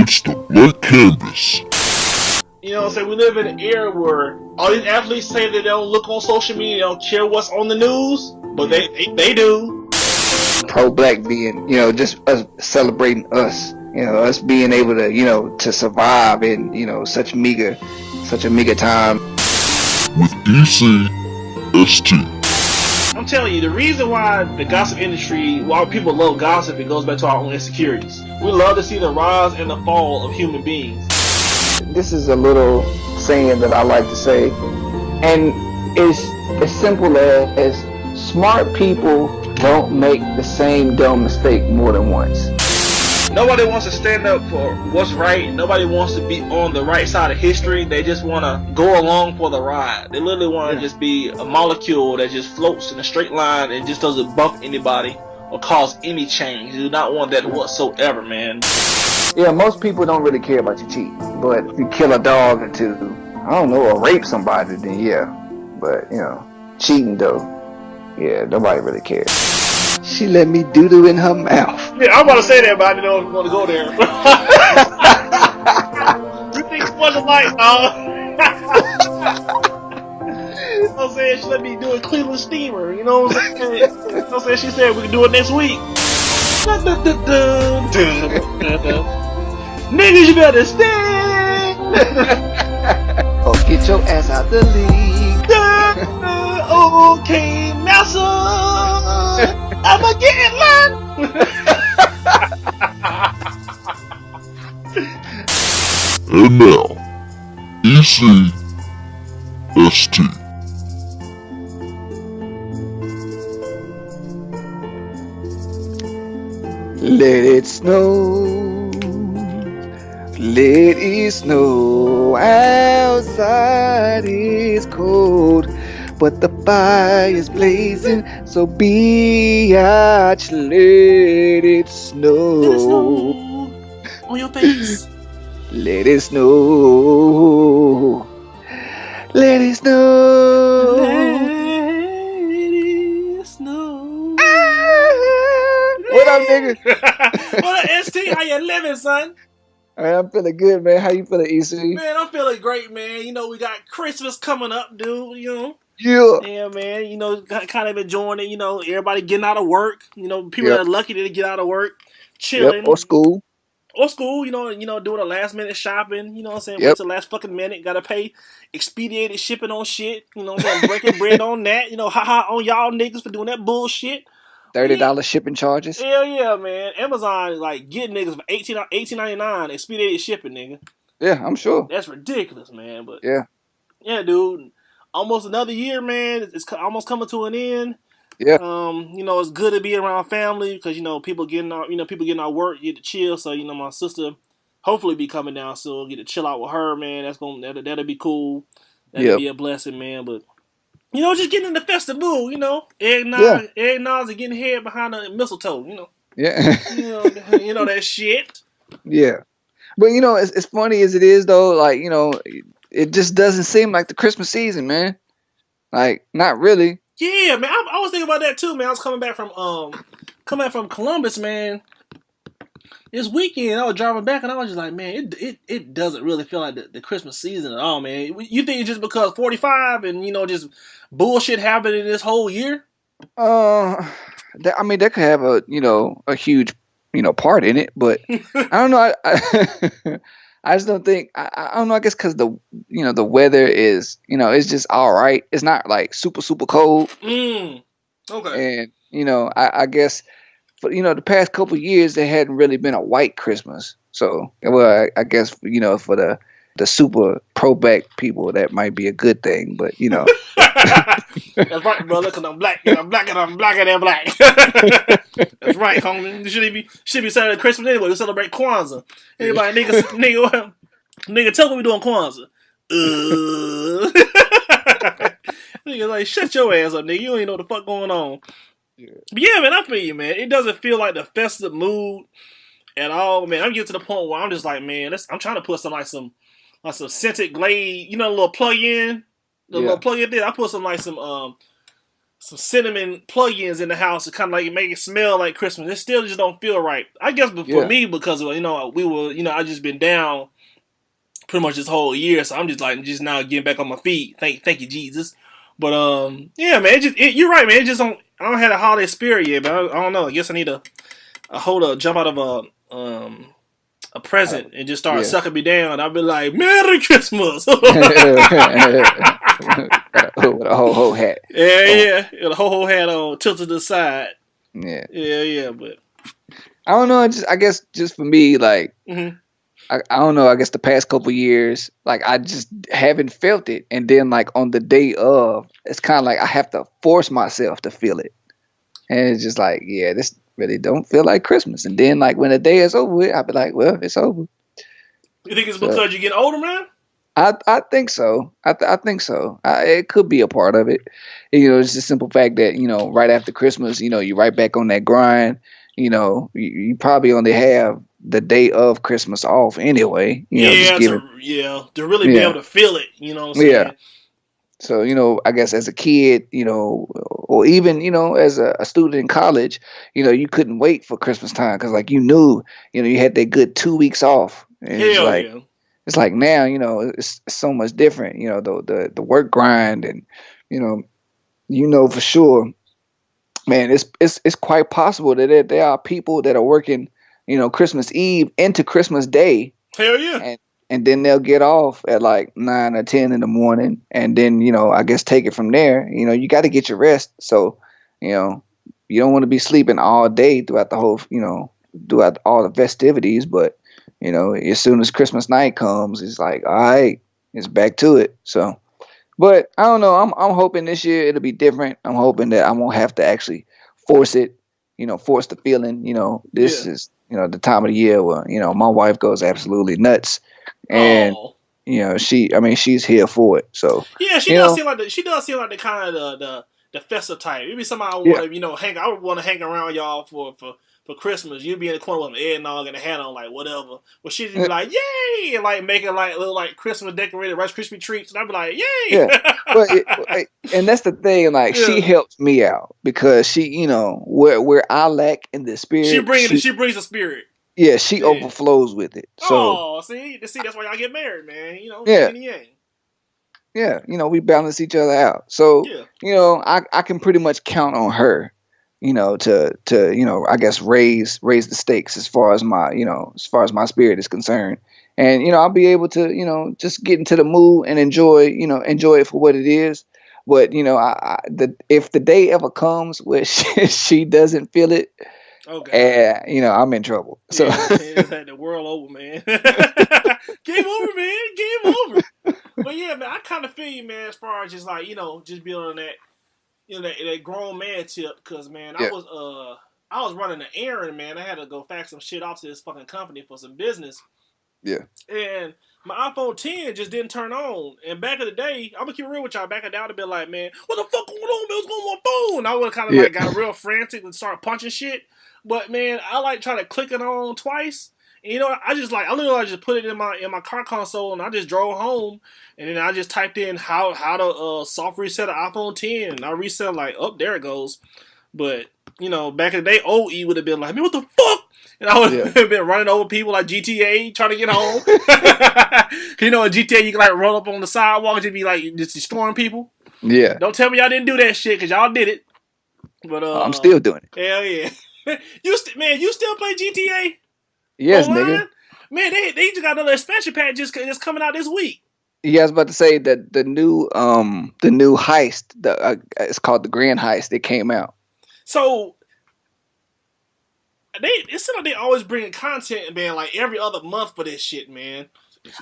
It's the blank canvas. You know what I'm saying? We live in an era where all these athletes say that they don't look on social media, they don't care what's on the news, but they do. Pro-black being, just us celebrating us, us being able to, to survive in, such a meager time. With ECST. I'm telling you, the reason why the gossip industry, why people love gossip, it goes back to our own insecurities. We love to see the rise and the fall of human beings. This is a little saying that I like to say, and it's as simple as smart people don't make the same dumb mistake more than once. Nobody wants to stand up for what's right. Nobody wants to be on the right side of history. They just want to go along for the ride. They literally want to just be a molecule that just floats in a straight line and just doesn't bump anybody or cause any change. They do not want that whatsoever, man. Yeah, most people don't really care about you cheating. But if you kill a dog or two, I don't know, or rape somebody, then yeah. But, cheating though, yeah, nobody really cares. She let me doo-doo in her mouth. Yeah, I'm about to say that, but I didn't know if you want to go there. You think too much alike, dog. You know what I'm saying? She let me do a Cleveland steamer. You know what I'm saying? You know what I'm saying? She said we can do it next week. Niggas, you better stay. Oh, get your ass out the league. Okay, massa. I'ma get it, man. And now, ECST. Let it snow. Let it snow. Outside is cold, but the fire's blazing, so biatch, let it snow. Let it snow on your face. Let it snow. Let it snow. Let it snow. What up, nigga? What up, ST? How you living, son? I'm feeling good, man. How you feeling, EC? Man, I'm feeling great, man. You know, we got Christmas coming up, dude, Yeah. Yeah, man, kind of enjoying it, everybody getting out of work, people that are lucky to get out of work, chilling. Yep, or school. Or school, doing a last minute shopping, what I'm saying? Yep. Wait till the last fucking minute, gotta pay expedited shipping on shit, breaking bread on that, haha on y'all niggas for doing that bullshit. $30 shipping charges. Hell yeah, man. Amazon like getting niggas for $18.99 expedited shipping, nigga. Yeah, I'm sure. That's ridiculous, man. But yeah, dude. Almost another year, man. It's almost coming to an end. Yeah. It's good to be around family because people getting out, out work, get to chill. So my sister hopefully be coming down soon, get to chill out with her, man. That'll be cool. That'll be a blessing, man. But just getting in the festive mood, eggnog and getting head behind the mistletoe, Yeah. that shit. Yeah, but as funny as it is though, like it just doesn't seem like the Christmas season, man. Like, not really. Yeah, man. I was thinking about that too, man. I was coming back from Columbus, man. This weekend, I was driving back, and I was just like, man, it doesn't really feel like the Christmas season at all, man. You think it's just because 45 and just bullshit happening this whole year? I mean, that could have a huge part in it, but I don't know. I just don't think. I don't know. I guess because the weather is it's just all right. It's not like super cold. Okay. And I guess, but the past couple of years there hadn't really been a white Christmas. So I guess for the super pro-black people that might be a good thing, but That's right, brother. Because I'm black and I'm black and I'm blacker than black. That's right, homie. You should be celebrating Christmas anyway. We celebrate Kwanzaa. Anybody, nigga, tell me we doing Kwanzaa. Nigga, like, shut your ass up, nigga. You ain't know what the fuck going on. Yeah. But yeah, man, I feel you, man. It doesn't feel like the festive mood at all, man. I'm getting to the point where I'm just like, man, I'm trying to put some scented glade, a little plug-in. Little plug-in there. I put some some cinnamon plugins in the house to kind of like make it smell like Christmas. It still just don't feel right. I guess for me, because I just been down pretty much this whole year, so I'm just now getting back on my feet. Thank you, Jesus. But yeah, man, you're right, man. I don't have a holiday spirit yet, but I don't know. I guess I need a jump out of a present and just start sucking me down. I'll be like, Merry Christmas. With a ho-ho hat. Yeah. With a ho-ho hat on, tilted to the side. Yeah. But I don't know. I guess just for me, like, I don't know. I guess the past couple years, like, I just haven't felt it. And then, like, on the day of, it's kind of like I have to force myself to feel it. And it's just like, yeah, this really don't feel like Christmas. And then, like, when the day is over with, I'll be like, well, it's over. You think it's because you're getting older, man? I think so. I think so. It could be a part of it. It's the simple fact that, right after Christmas, you're right back on that grind. You probably only have the day of Christmas off anyway. To really be able to feel it. You know what I'm saying? Yeah. So, I guess as a kid, or even, as a student in college, you couldn't wait for Christmas time because, like, you had that good 2 weeks off. And it's like now, it's so much different, the work grind and, for sure, man, it's quite possible that there are people that are working, Christmas Eve into Christmas Day. Hell yeah. And then they'll get off at like 9 or 10 in the morning. And then, I guess take it from there. You got to get your rest. So, you don't want to be sleeping all day throughout the whole, throughout all the festivities. But, as soon as Christmas night comes, it's like, all right, it's back to it. So, but I don't know. I'm hoping this year it'll be different. I'm hoping that I won't have to actually force it, force the feeling. This is, the time of the year where, my wife goes absolutely nuts. And she's here for it. So yeah, she does seem like the kind of the festive type. Maybe somebody I want to I would want to hang around y'all for Christmas. You'd be in the corner with an eggnog and a hat on, like whatever. Well, she'd be like, "Yay!" and like making like little like Christmas decorated Rice Krispie treats, and I'd be like, "Yay!" Yeah, and that's the thing. Like she helps me out because she, where I lack in the spirit, she brings the spirit. Yeah, she overflows with it. So, see, that's why y'all get married, man. Yeah, we balance each other out. So, I can pretty much count on her, to I guess raise the stakes as far as my spirit is concerned. And, I'll be able to, just get into the mood and enjoy it for what it is. But, if the day ever comes where she doesn't feel it, okay. I'm in trouble. So it's like the world over, man. Game over, man. Game over. But yeah, man, I kind of feel you, man. As far as just like just being on that, that grown man tip. Because man, I was running an errand, man. I had to go fax some shit off to this fucking company for some business. Yeah. And my iPhone 10 just didn't turn on. And back in the day, I'm gonna keep real with y'all. Back in the day, I'd have been like, man, what the fuck going on, man? What's going on my phone? I would have kind of like got real frantic and started punching shit. But man, I like try to click it on twice. And I literally just put it in my car console and I just drove home. And then I just typed in how to soft reset an iPhone 10. And I reset like, oh, there it goes. But back in the day, old E would have been like, man, what the fuck? And I would have been running over people like GTA trying to get home. In GTA you can like run up on the sidewalk and just be like just destroying people. Yeah. Don't tell me y'all didn't do that shit because y'all did it. But I'm still doing it. Hell yeah. You still play GTA? Yes, online? Nigga. Man, they just got another expansion pack just coming out this week. Yeah, I was about to say that the new heist, it's called the Grand Heist. It came out. So it seems like they always bring content, man, like every other month for this shit, man.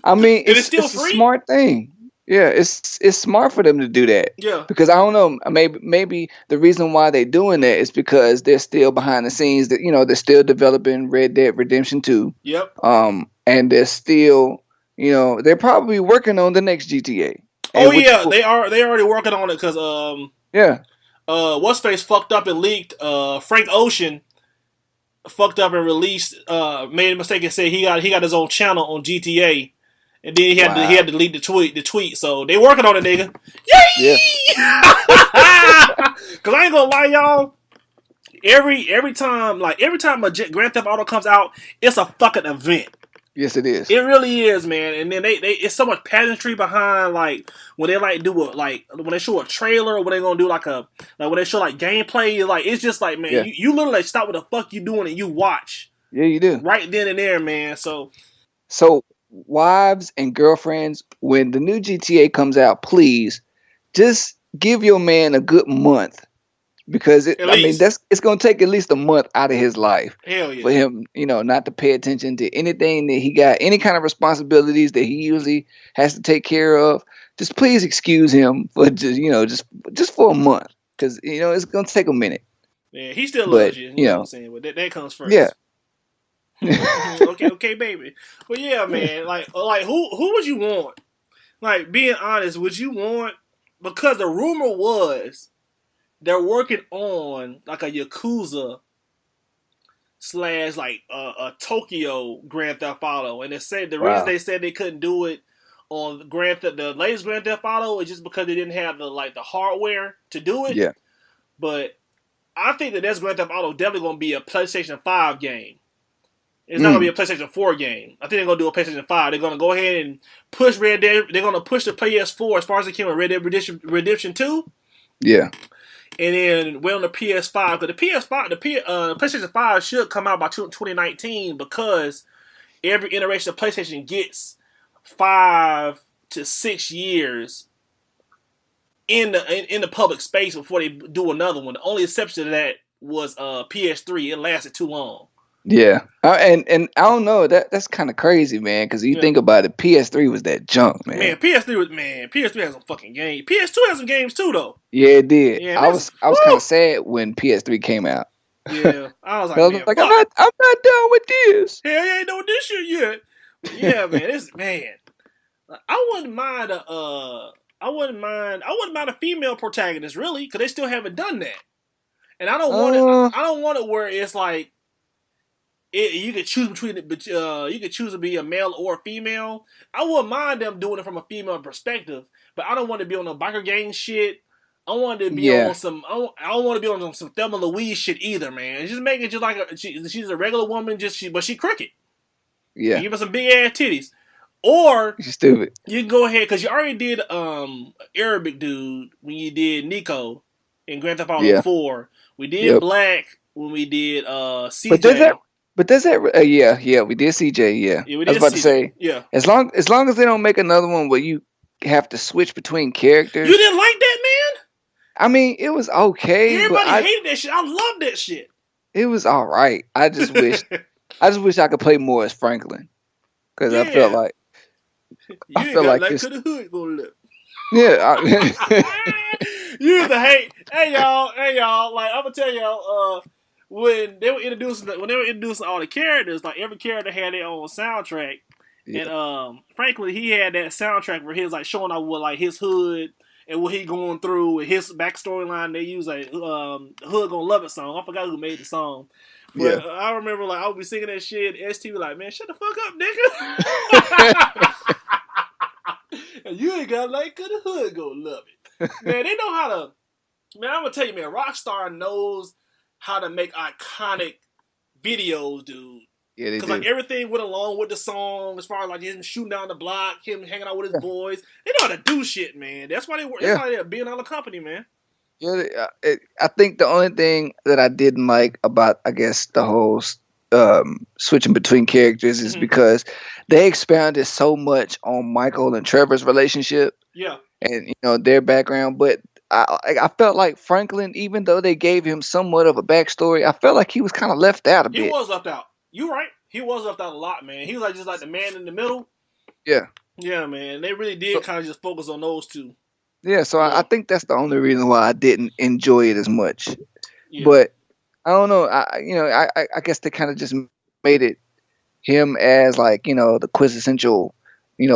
I mean, it's still free. A smart thing. Yeah, it's smart for them to do that. Yeah. Because I don't know, maybe the reason why they're doing that is because they're still behind the scenes. That they're still developing Red Dead Redemption 2. Yep. And they're still, they're probably working on the next GTA. They are. They already working on it because what's face fucked up and leaked. Frank Ocean fucked up and released. Made a mistake and said he got his own channel on GTA. And then he had to delete the tweet. So they working on it, nigga. Yay! Yeah. Cause I ain't gonna lie, y'all. Every time a Grand Theft Auto comes out, it's a fucking event. Yes, it is. It really is, man. And then they it's so much pageantry behind like when they like do when they show a trailer or when they gonna do like when they show like gameplay, like it's just like man, you literally like, stop what the fuck you doing and you watch. Yeah, you do. Right then and there, man. So wives and girlfriends, when the new GTA comes out, please just give your man a good month. Because it's gonna take at least a month out of his life for him, not to pay attention to anything that he got, any kind of responsibilities that he usually has to take care of. Just please excuse him for just for a month, because it's gonna take a minute. Yeah, he still loves you. You know what I'm saying? But that comes first. Yeah. okay, baby. But yeah, man. Like who would you want? Like, being honest, would you want? Because the rumor was, they're working on like a Yakuza / like a Tokyo Grand Theft Auto, and they said the reason they said they couldn't do it on the latest Grand Theft Auto is just because they didn't have the hardware to do it. Yeah. But I think that this Grand Theft Auto definitely going to be a PlayStation 5 game. It's not going to be a PlayStation 4 game. I think they're going to do a PlayStation 5. They're going to go ahead and push Red Dead. They're going to push the PS4 as far as they can with Red Dead Redemption 2. Yeah. And then we're on the PS5, because the PlayStation 5 should come out by 2019, because every iteration of PlayStation gets 5 to 6 years in the public space before they do another one. The only exception to that was PS3. It lasted too long. Yeah, and I don't know, that's kind of crazy, man. Because you think about it, PS3 was that junk, man. PS3 has some fucking games. PS2 has some games too, though. Yeah, it did. Yeah, I was kind of sad when PS3 came out. Yeah, I was like, I'm not done with this. Hell, you ain't done with this shit yet. Yeah, man, I wouldn't mind a female protagonist, really, because they still haven't done that. And I don't want it where it's like, you could choose between it, but you could choose to be a male or a female. I wouldn't mind them doing it from a female perspective, but I don't want to be on a biker gang shit. I want to be on some. I don't want to be on some Thelma Louise shit either, man. Just make it just like she's a regular woman, but she crooked. Yeah, give her some big ass titties, or she's stupid. You can go ahead, because you already did Arabic dude when you did Nico in Grand Theft Auto 4. We did Black when we did CJ. But does that? We did CJ. Yeah, we did I was about CJ. To say. Yeah. As long as they don't make another one where you have to switch between characters. You didn't like that, man? I mean, it was okay. Everybody hated that shit. I love that shit. It was all right. I just wish I could play more as Franklin, because I felt like this to the hood gonna look. Yeah. You used to hate. Hey y'all. Like, I'm gonna tell y'all. When they were introducing all the characters, like every character had their own soundtrack, and frankly, he had that soundtrack where he was like showing out what like his hood and what he going through and his backstory line. They use like Hood Gonna Love It song. I forgot who made the song, but I remember like I would be singing that shit. ST was like, man, shut the fuck up, nigga. And you ain't got like the hood gonna love it. Man, they know how to. Man, I'm gonna tell you, man, Rockstar knows how to make iconic videos, dude. Yeah, they do. Because like everything went along with the song, as far as like him shooting down the block, him hanging out with his boys. They know how to do shit, man. That's why they work. That's why they're a billion-dollar company, man. Yeah, I think the only thing that I didn't like about, I guess, the whole switching between characters is because they expounded so much on Michael and Trevor's relationship. Yeah. And their background, but I felt like Franklin, even though they gave him somewhat of a backstory, I felt like he was kind of left out a bit. He was left out. You're right. He was left out a lot, man. He was like just like the man in the middle. Yeah. Yeah, man. They really did kind of just focus on those two. Yeah, so I think that's the only reason why I didn't enjoy it as much. Yeah. But I don't know. I guess they kind of just made it him as like the quintessential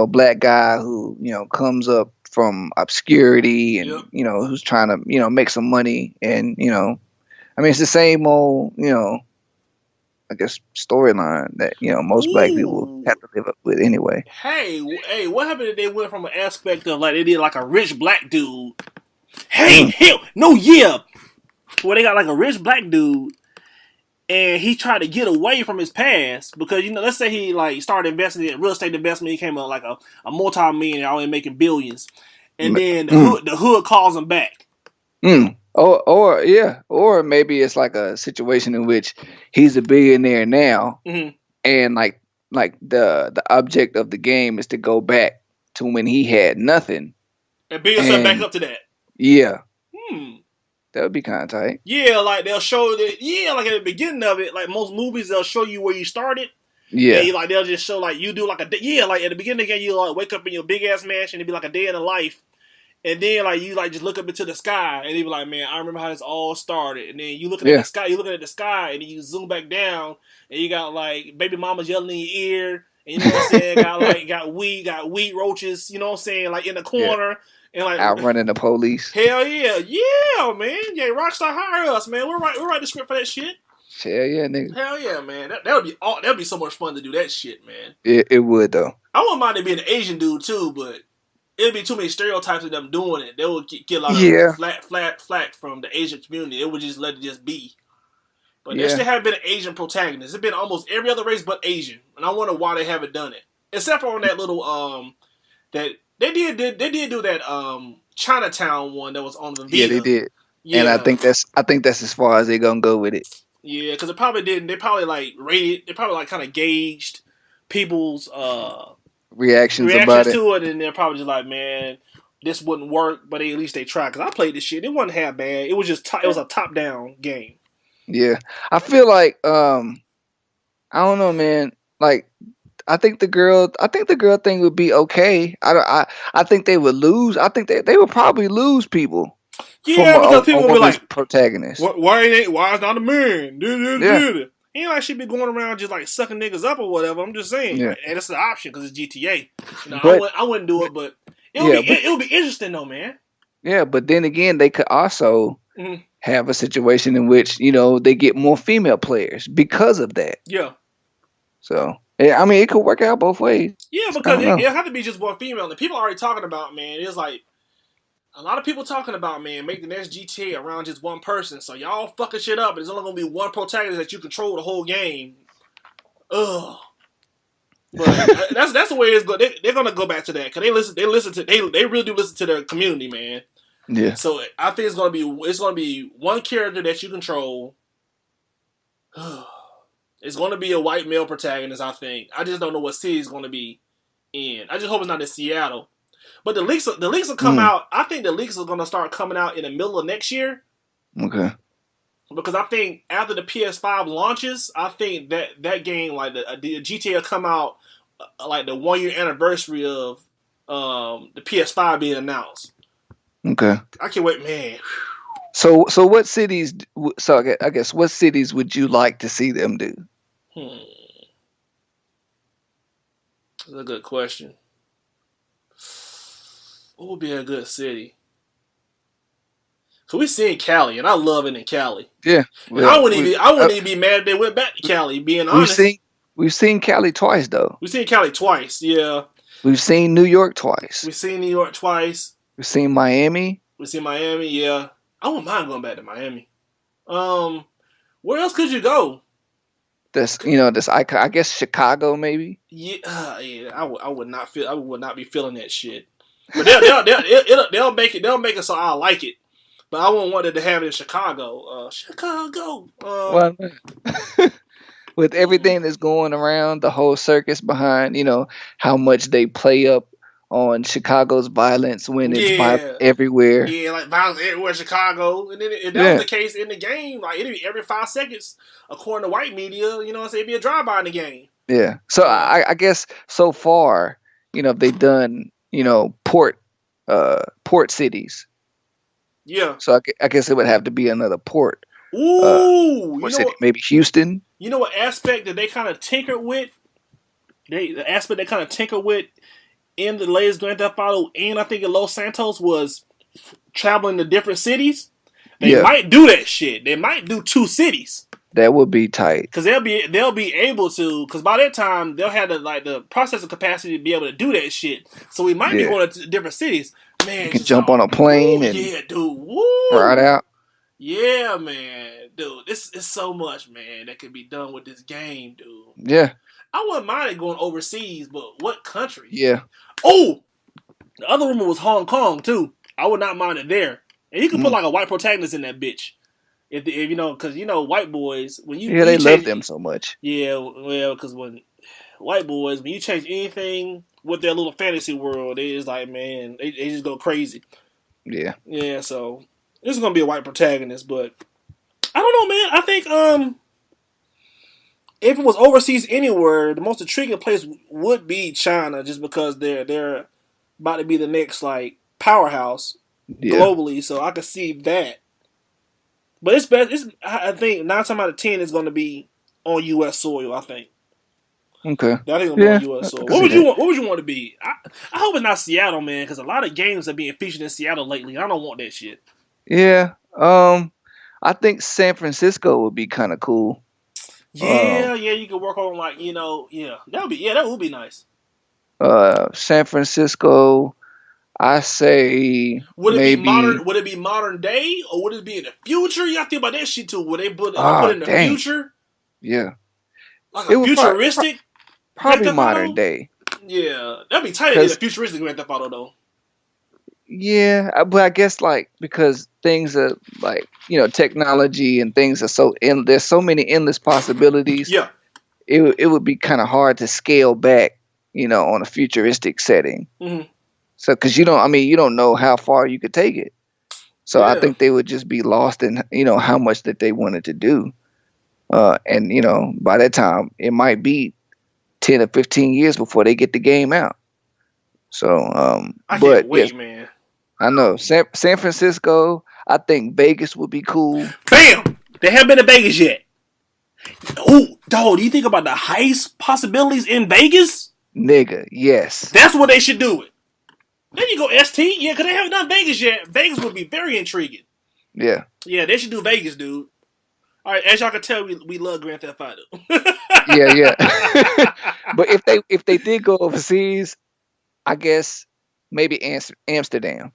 black guy who comes up from obscurity and who's trying to make some money, and I mean it's the same old I guess storyline that most black people have to live up with anyway. Hey, what happened if they went from an aspect of like they did like a rich black dude? Hey, hell, no, yeah, where they got like a rich black dude, and he tried to get away from his past because let's say he like started investing in real estate investment, he came up like a multi-millionaire, always making billions, and then the hood calls him back. Or maybe it's like a situation in which he's a billionaire now, and like the object of the game is to go back to when he had nothing and build yourself back up to that. Yeah. That would be kind of tight. Yeah, like they'll show that. Yeah, like at the beginning of it, like most movies, they'll show you where you started. Yeah, and they'll just show like you do like like at the beginning of the game, you like wake up in your big ass mansion, it'd be like a day in the life, and then like you like just look up into the sky, and you be like, man, I remember how this all started. And then you looking at the sky, and then you zoom back down, and you got like baby mama's yelling in your ear, and you know what I'm saying, got weed roaches, you know what I'm saying, like in the corner. Yeah. And like outrunning the police. Hell yeah, man. Yeah, Rockstar hire us, man. We'll write the script for that shit. Hell yeah, nigga. Hell yeah, man. That'd be so much fun to do that shit, man. It would though. I wouldn't mind it being an Asian dude too, but it'd be too many stereotypes of them doing it. They would get a lot of flack from the Asian community. It would just let it just be. But there still haven't been an Asian protagonist. It's been almost every other race but Asian, and I wonder why they haven't done it. Except for on that little that. They did do that Chinatown one that was on the Vita. Yeah, they did. Yeah. And I think that's as far as they're gonna go with it. Yeah, because it probably didn't. They probably like rated. They probably like kind of gauged people's reactions about to it, and they're probably just like, man, this wouldn't work. But at least they tried. Because I played this shit. It wasn't half bad. It was just it was a top down game. Yeah, I feel like I don't know, man. Like. I think the girl thing would be okay. I think they would lose. I think they would probably lose people. Yeah, because people would be like protagonist. Why is not a man? He ain't like she be going around just like sucking niggas up or whatever. I'm just saying, and it's an option because it's GTA. I wouldn't do it, but it would be interesting though, man. Yeah, but then again, they could also have a situation in which they get more female players because of that. Yeah. So. Yeah, I mean, it could work out both ways. Yeah, because it have to be just one female. And people are already talking about, man, it's like a lot of people talking about, man, make the next GTA around just one person. So y'all fucking shit up, and there's only gonna be one protagonist that you control the whole game. Ugh. But that's the way it's going. They're gonna go back to that because they really do listen to their community, man. Yeah. So I think it's gonna be one character that you control. It's going to be a white male protagonist, I think. I just don't know what city it's going to be in. I just hope it's not in Seattle. But the leaks will come out. I think the leaks are going to start coming out in the middle of next year. Okay. Because I think after the PS5 launches, I think that game, like the GTA, will come out like the 1 year anniversary of the PS5 being announced. Okay. I can't wait, man. So what cities? So I guess what cities would you like to see them do? That's a good question. What would be a good city? So we seen Cali, and I love it in Cali. Yeah, well, I wouldn't even be mad if they went back to Cali. Being honest, we've seen Cali twice though. We've seen Cali twice. Yeah. We've seen New York twice. We've seen New York twice. We've seen Miami. We've seen Miami. Yeah. I wouldn't mind going back to Miami. Where else could you go? I guess Chicago maybe. Yeah, I would not be feeling that shit. But they'll make it so I like it. But I wouldn't want it to have it in Chicago. Chicago. With everything that's going around, the whole circus behind, how much they play up on Chicago's violence when it's violent everywhere. Yeah, like violence everywhere in Chicago. And then if that was the case in the game, like it'd be every 5 seconds, according to white media, it'd be a drive-by in the game. Yeah. So I guess so far, they've done, port cities. Yeah. So I guess it would have to be another port. Ooh. Maybe Houston. You know what aspect that they kind of tinkered with? The aspect they kind of tinkered with in the latest Grand Theft Auto, and I think in Los Santos, was traveling to different cities. They might do that shit. They might do 2 cities. That would be tight. Because they'll be able to. Because by that time they'll have the processing capacity to be able to do that shit. So we might be going to different cities. Man, you can jump on a plane and dude, ride out. Yeah, man, dude, this is so much, man, that could be done with this game, dude. Yeah. I wouldn't mind it going overseas, but what country? Yeah. Oh, the other rumor was Hong Kong too. I would not mind it there, and you could put like a white protagonist in that bitch. If you know, because you know, white boys Yeah, they love them so much. Yeah, well, because when white boys, when you change anything with their little fantasy world, they just like, man, they just go crazy. Yeah. Yeah, so this is gonna be a white protagonist, but I don't know, man. I think if it was overseas anywhere, the most intriguing place would be China, just because they're about to be the next like powerhouse Yeah. globally. So I could see that. But it's best. I think 9 times out of 10 is going to be on U.S. soil. I think. Okay. I think it'll be Yeah. on U.S. soil. I can see that. What would you want to be? I hope it's not Seattle, man, because a lot of games are being featured in Seattle lately. I don't want that shit. Yeah. I think San Francisco would be kind of cool. Yeah, you could work on like that would be nice. San Francisco, I say Would it be maybe. modern? Would it be modern day, or would it be in the future? You got to think about that shit too. Would they put Oh, in the dang. future, Yeah. like It a would futuristic Grand probably Theft modern Auto? day. Yeah, that'd be tight to get a Cause futuristic Grand Theft Auto though. yeah, but I guess like because things are like technology and things are there's so many endless possibilities. Yeah. It would be kind of hard to scale back, on a futuristic setting. Mm-hmm. So because you don't know how far you could take it. So I Yeah. think they would just be lost in how much that they wanted to do. And by that time it might be 10 or 15 years before they get the game out. So I can't but yes, wait, man. I know San Francisco. I think Vegas would be cool. Bam! They haven't been to Vegas yet. Ooh, dog, do you think about the heist possibilities in Vegas? Nigga, yes. That's what they should do it. There you go, ST. Yeah, because they haven't done Vegas yet. Vegas would be very intriguing. Yeah. Yeah, they should do Vegas, dude. All right, as y'all can tell, we love Grand Theft Auto. Yeah. But if they did go overseas, I guess maybe Amsterdam.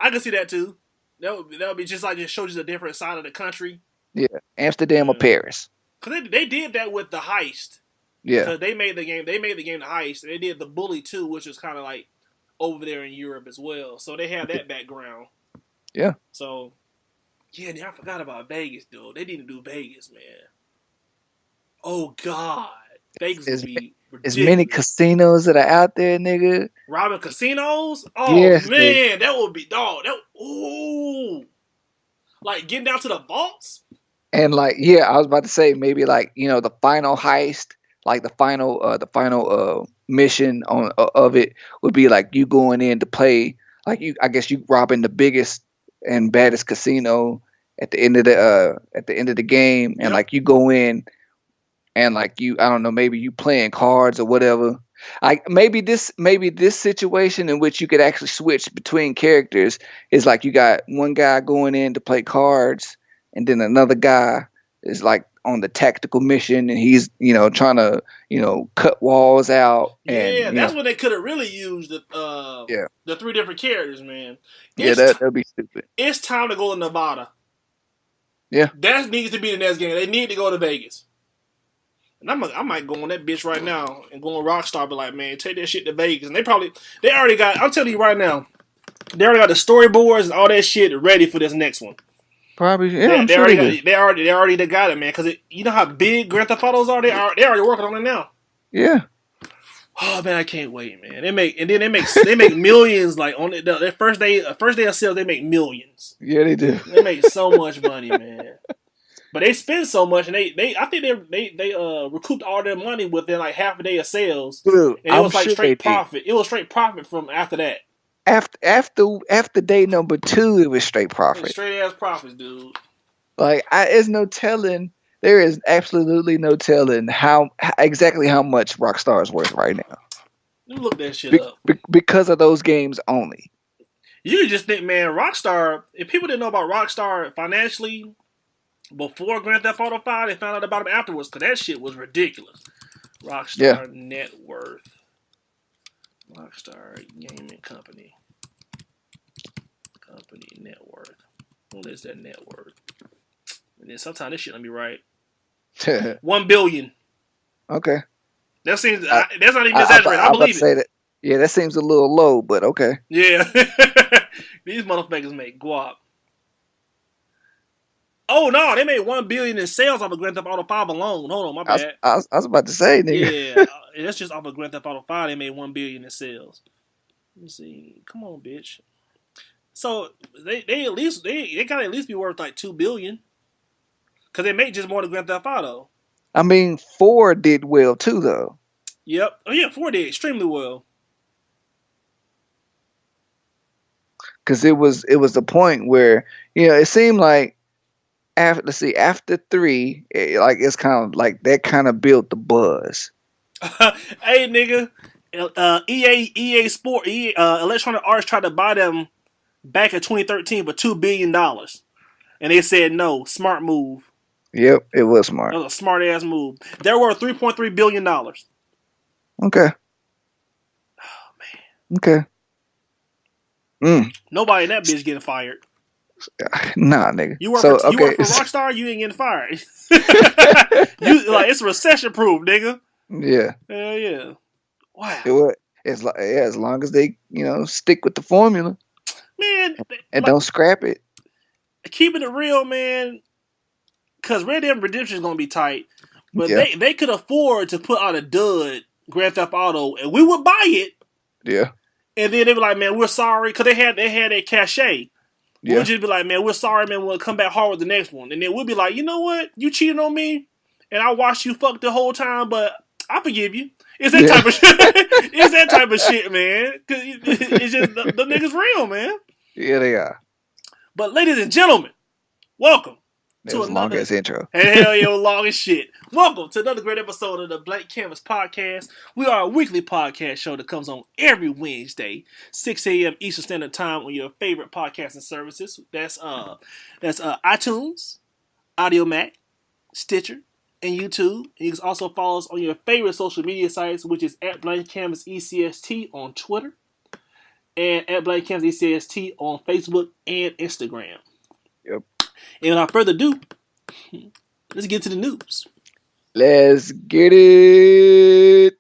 I can see that too. That would be just shows you the different side of the country. Yeah, Amsterdam or Paris. Because they did that with the heist. Yeah. Because they made the game the heist. And they did the bully too, which was kind of like over there in Europe as well. So they have that background. Yeah. So yeah, I forgot about Vegas, dude. They need to do Vegas, man. Oh God, Vegas would be ridiculous. As many casinos that are out there, nigga. Robbing casinos? Oh yes, man, nigga. that would be dog. Ooh, like getting down to the vaults. And like, yeah, I was about to say maybe like the final heist, like the final mission of it would be like you going in to play, like I guess you robbing the biggest and baddest casino at the end of the game, and like you go in and like I don't know, maybe you playing cards or whatever. Like maybe this situation in which you could actually switch between characters is like you got one guy going in to play cards, and then another guy is like on the tactical mission, and he's trying to cut walls out. Yeah, that's when they could have really used the 3 different characters, man. That'd be stupid. It's time to go to Nevada. Yeah, that needs to be the next game. They need to go to Vegas. And I might go on that bitch right now and go on Rockstar, but like, man, take that shit to Vegas. And they already got. I'm telling you right now, they already got the storyboards and all that shit ready for this next one. Probably, yeah. They already got it, man. Because you know how big Grand Theft Autos are. They already working on it now. Yeah. Oh man, I can't wait, man. They make millions like on their first day of sales. They make millions. Yeah, they do. They make so much money, man. But they spend so much, and I think they recouped all their money within like half a day of sales. Dude, and it was like straight profit. It was straight profit from after that. After day number 2, it was straight profit. Straight ass profits, dude. Like there's no telling. There is absolutely no telling exactly how much Rockstar is worth right now. You look that shit up because of those games only. You just think, man, Rockstar. If people didn't know about Rockstar financially before Grand Theft Auto 5, they found out about them afterwards because that shit was ridiculous. Rockstar net worth. Rockstar Gaming Company net worth. What is that net worth? And then sometimes this shit don't be right. 1 billion. Okay. That seems that's not even exaggerated. I believe it. Yeah, that seems a little low, but okay. Yeah. These motherfuckers make guap. Oh no, they made 1 billion in sales off of Grand Theft Auto 5 alone. Hold on, my bad. I was about to say, nigga. Yeah, that's just off of Grand Theft Auto 5. They made 1 billion in sales. Let me see. Come on, bitch. So they at least they gotta at least be worth like 2 billion. Cause they make just more than Grand Theft Auto. I mean, 4 did well too, though. Yep. Oh yeah, 4 did extremely well. Because it was the point where it seemed like after 3, it's kind of like that kind of built the buzz. Hey nigga, EA Electronic Arts tried to buy them back in 2013 for $2 billion, and they said no. Smart move. Yep, it was smart. That was a smart ass move. They're worth $3.3 billion. Okay. Oh man. Okay. Nobody in that bitch getting fired. Nah, nigga. You work for Rockstar, you ain't getting fired. It's recession proof, nigga. Yeah. Hell yeah. Wow. As long as they stick with the formula, man, and don't scrap it. Keeping it real, man. Because Red Dead Redemption is gonna be tight, but they could afford to put out a dud Grand Theft Auto, and we would buy it. Yeah. And then they'd be like, man, we're sorry. Because they had a cachet. Yeah. We'll just be like, man, we're sorry, man. We'll come back hard with the next one. And then we'll be like, you know what? You cheated on me. And I watched you fuck the whole time, but I forgive you. It's that type of shit. It's that type of shit, man. Because it's just, the niggas real, man. Yeah, they are. But ladies and gentlemen, welcome. That was long ass intro. Hell yeah, long as shit. Welcome to another great episode of the Blank Canvas Podcast. We are a weekly podcast show that comes on every Wednesday, 6 a.m. Eastern Standard Time on your favorite podcasting services. That's iTunes, AudioMac, Stitcher, and YouTube. And you can also follow us on your favorite social media sites, which is at Blank Canvas ECST on Twitter and at Blank Canvas ECST on Facebook and Instagram. Yep. And without further ado, let's get to the news. Let's get it.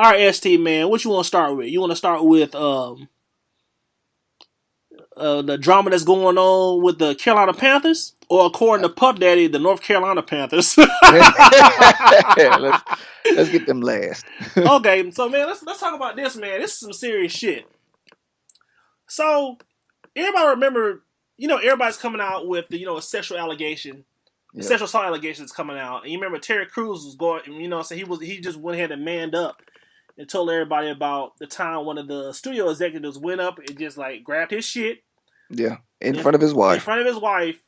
All right, ST man, what you want to start with? You want to start with the drama that's going on with the Carolina Panthers, or according to Puff Daddy, the North Carolina Panthers? Let's get them last. Okay, so man, let's talk about this, man. This is some serious shit. So everybody remember, everybody's coming out with the a sexual allegation. The sexual assault allegations coming out, and you remember Terry Crews was going, so he just went ahead and manned up and told everybody about the time one of the studio executives went up and just like grabbed his shit. Yeah, in front of his wife. In front of his wife,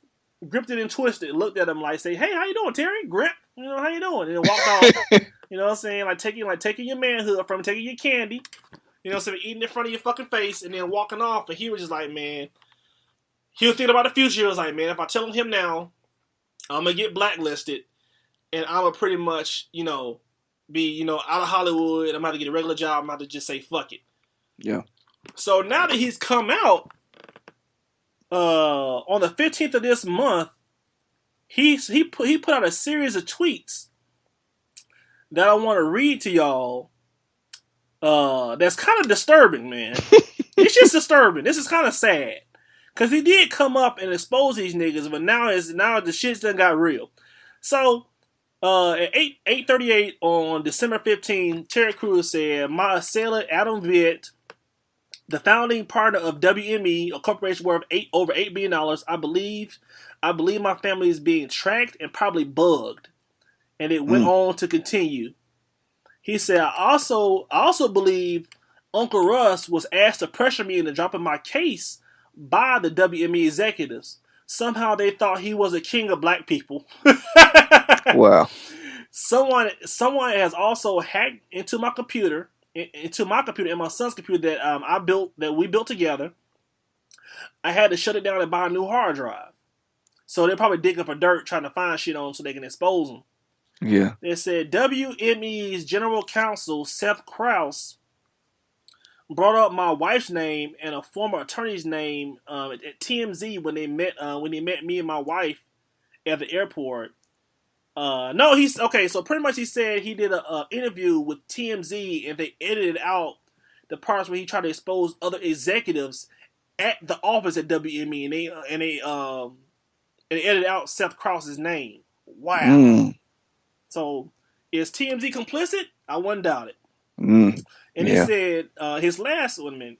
gripped it and twisted, looked at him like, say, "Hey, how you doing, Terry?" Grip, how you doing? And then walked off. You know what I'm saying? Like taking your manhood from him, taking your candy. Eating in front of your fucking face, and then walking off. And he was just like, man, he was thinking about the future. He was like, man, if I tell him now, I'm gonna get blacklisted, and I'm gonna pretty much, be, out of Hollywood. I'm about to get a regular job. I'm about to just say fuck it. Yeah. So now that he's come out, on the 15th of this month, he put out a series of tweets that I want to read to y'all. That's kind of disturbing, man. It's just disturbing. This is kind of sad. Cause he did come up and expose these niggas, but now the shit's done got real. So, at 8:38 on December 15, Terry Crews said, "My assailant Adam Vitt, the founding partner of WME, a corporation worth over $8 billion, I believe my family is being tracked and probably bugged." And it went on to continue. He said, I also believe Uncle Russ was asked to pressure me into dropping my case by the WME executives. Somehow they thought he was a king of black people. Wow. Someone has also hacked into my computer into my computer and my son's computer that we built together. I had to shut it down and buy a new hard drive. So they're probably digging for dirt trying to find shit on them so they can expose them. Yeah. They said WME's general counsel Seth Krause brought up my wife's name and a former attorney's name at TMZ when they met me and my wife at the airport. No, he's okay. So pretty much he said he did a interview with TMZ and they edited out the parts where he tried to expose other executives at the office at WME and they edited out Seth Krause's name. Wow. Mm. So is TMZ complicit? I wouldn't doubt it. Mm. And he said his last one. I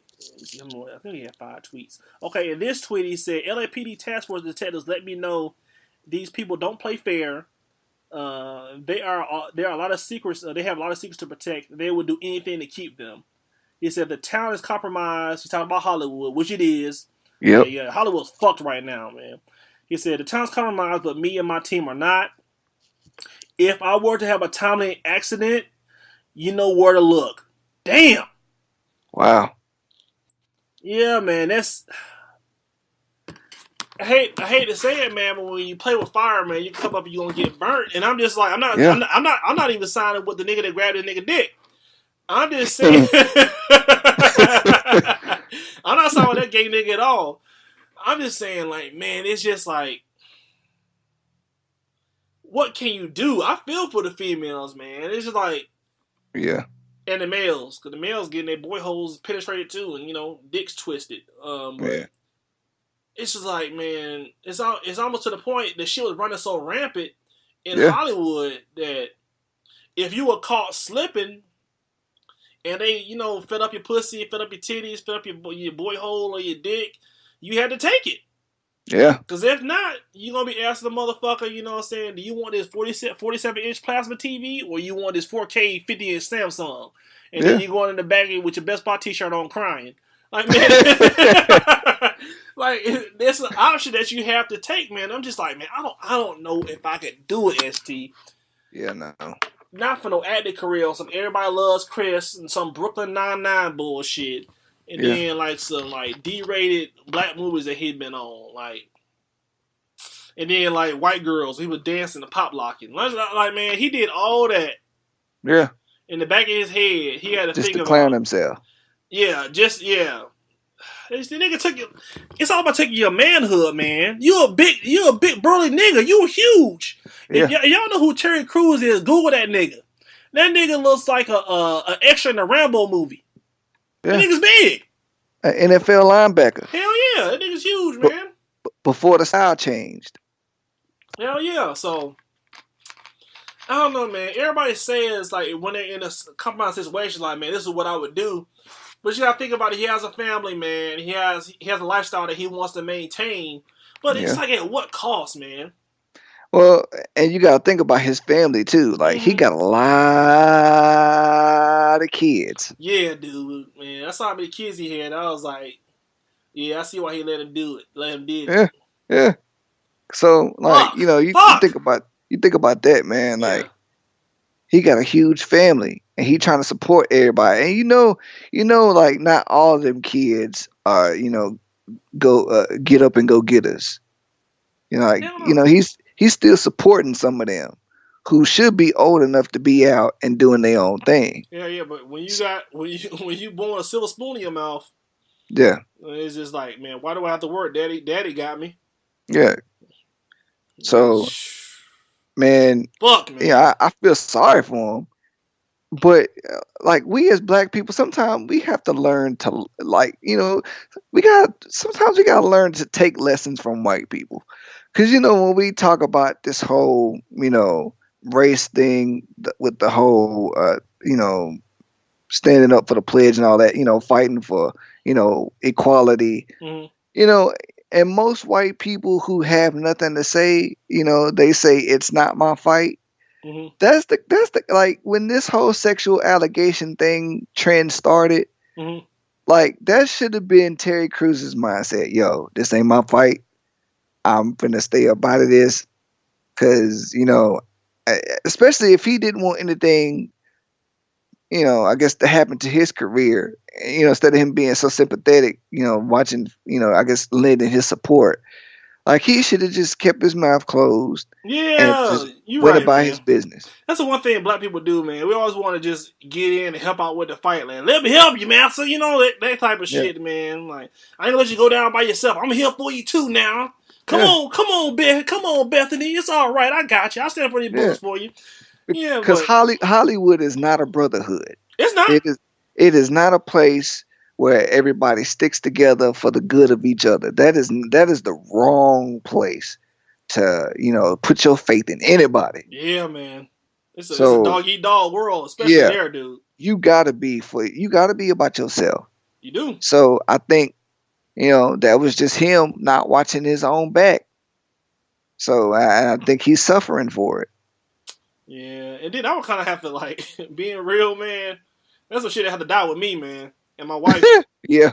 think he had 5 tweets. Okay, in this tweet he said LAPD task force detectives let me know these people don't play fair. There are a lot of secrets. They have a lot of secrets to protect. They would do anything to keep them. He said the town is compromised. He's talking about Hollywood, which it is. Yep. Yeah, Hollywood's fucked right now, man. He said the town's compromised, but me and my team are not. If I were to have a timely accident, you know where to look. Damn. Wow. Yeah, man. That's. I hate to say it, man, but when you play with fire, man, you come up and you gonna get burnt. And I'm just like, I'm not even signing with the nigga that grabbed the nigga dick. I'm just saying. I'm not signing with that gay nigga at all. I'm just saying, like, man, it's just like, what can you do? I feel for the females, man. It's just like, yeah. And the males, because the males getting their boy holes penetrated too, and dicks twisted. Yeah. It's just like, man, it's almost to the point that shit was running so rampant in Hollywood that if you were caught slipping and they, fed up your pussy, fed up your titties, fed up your boy hole or your dick, you had to take it. Yeah. Because if not, you're going to be asking the motherfucker, you know what I'm saying, do you want this 47-inch plasma TV or you want this 4K 50-inch Samsung? And then you're going in the back with your Best Buy t-shirt on crying. Like, man, like, there's an option that you have to take, man. I'm just like, man, I don't know if I could do it, ST. Yeah, no. Not for no acting career or some Everybody Loves Chris and some Brooklyn Nine-Nine bullshit. And then, like, some, like, D-rated black movies that he'd been on. Like, and then, like, White Girls. He was dancing and pop locking. Like, man, he did all that. Yeah. In the back of his head, he had to just think to about... clown himself. Yeah, This nigga it's all about taking your manhood, man. You a big burly nigga. You huge. Yeah. If y'all know who Terry Crews is, Google that nigga. That nigga looks like a extra in a Rambo movie. Yeah. That nigga's big. An NFL linebacker. Hell yeah, that nigga's huge, man. Before the style changed. Hell yeah. So I don't know, man. Everybody says like when they're in a compromised situation, like, man, this is what I would do. But you gotta think about it. He has a family, man. He has a lifestyle that he wants to maintain. But it's like at what cost, man? Well, and you gotta think about his family too. Like he got a lot of kids. Yeah, dude, man. I saw how many kids he had. I was like, yeah, I see why he let him do it. Let him do it. Yeah. So like, you think about that, man. Like he got a huge family. And he trying to support everybody. And you know, like not all of them kids are, go get up and go get us. He's still supporting some of them who should be old enough to be out and doing their own thing. Yeah, but when you blowing a silver spoon in your mouth, it's just like, man, why do I have to work? Daddy got me. Yeah. So, man, fuck, man. Yeah, I feel sorry for him. But like we as black people, sometimes we have to learn to sometimes we gotta learn to take lessons from white people. Cause when we talk about this whole, race thing with the whole, standing up for the pledge and all that, fighting for, equality, and most white people who have nothing to say, they say it's not my fight. Mm-hmm. That's the like when this whole sexual allegation thing trend started, like that should have been Terry Crews's mindset. Yo, this ain't my fight. I'm finna stay up out of this, cause especially if he didn't want anything I guess that happened to his career. Instead of him being so sympathetic, watching, I guess lending his support. Like he should have just kept his mouth closed and Yeah, just you went right, about his man. business. That's the one thing black people do, man. We always want to just get in and help out with the fight. Like, let me help you, man. So that type of Yeah, shit, man. Like, I ain't gonna let you go down by yourself. I'm here for you too now. yeah, Come on, come on, Bethany. It's all right. I got you. I'll stand for these yeah. bullets for you. Yeah, Because but Hollywood is not a brotherhood. it's not. It is not a place where everybody sticks together for the good of each other. That is the wrong place to put your faith in anybody. Yeah, man. It's a So dog eat dog world, especially yeah, there, dude. you gotta be about yourself. You do. So I think that was just him not watching his own back. So I think he's suffering for it. Yeah, and then I would kind of have to like being real, man. That's some shit that had to die with me, man, and my wife. Yeah,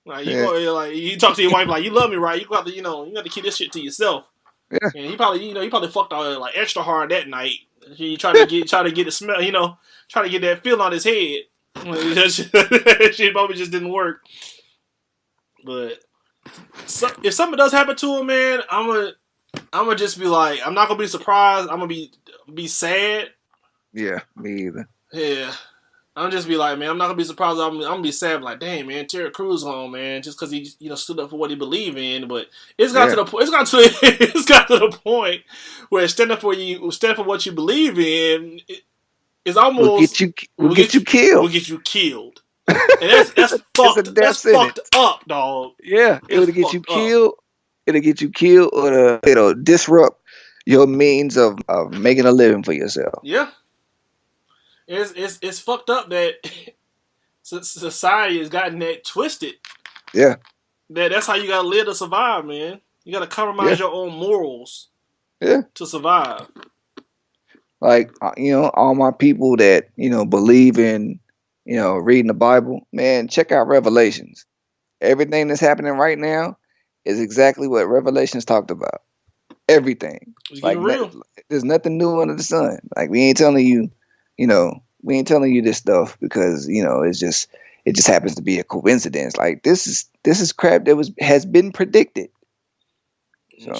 Like you yeah, go, like you talk to your wife like you love me, right? You have to, you have to keep this shit to yourself. yeah, And he probably fucked out like extra hard that night. He try to get the smell, try to get that feel on his head. Shit probably just didn't work. But if something does happen to him, man, I'm gonna just be like, I'm not gonna be surprised. I'm gonna be sad. yeah. Me either. Yeah. I'm just be like, man, I'm not gonna be surprised. I'm gonna be sad, like, damn, man, Terry Crews home, man, just because he, stood up for what he believed in. But it's got Yeah, to the point. It's got to the point where stand for what you believe in. It's we'll almost get you. We'll get you killed. will get you killed, and that's It's a fucked. death That's sentence. fucked up, dog. Yeah, It's it'll get you fucked up. killed. It'll get you killed, or it'll disrupt your means of making a living for yourself. Yeah, it's fucked up that society has gotten that twisted. Yeah, That's how you gotta live to survive, man. You gotta yeah, compromise your own morals yeah. to survive. Like all my people that believe in reading the Bible, man, check out Revelations. Everything that's happening right now is exactly what Revelations talked about. Everything. It's Like getting real. there's nothing new under the sun. Like we ain't telling you, we ain't telling you this stuff because it just happens to be a coincidence. Like this is crap that has been predicted. So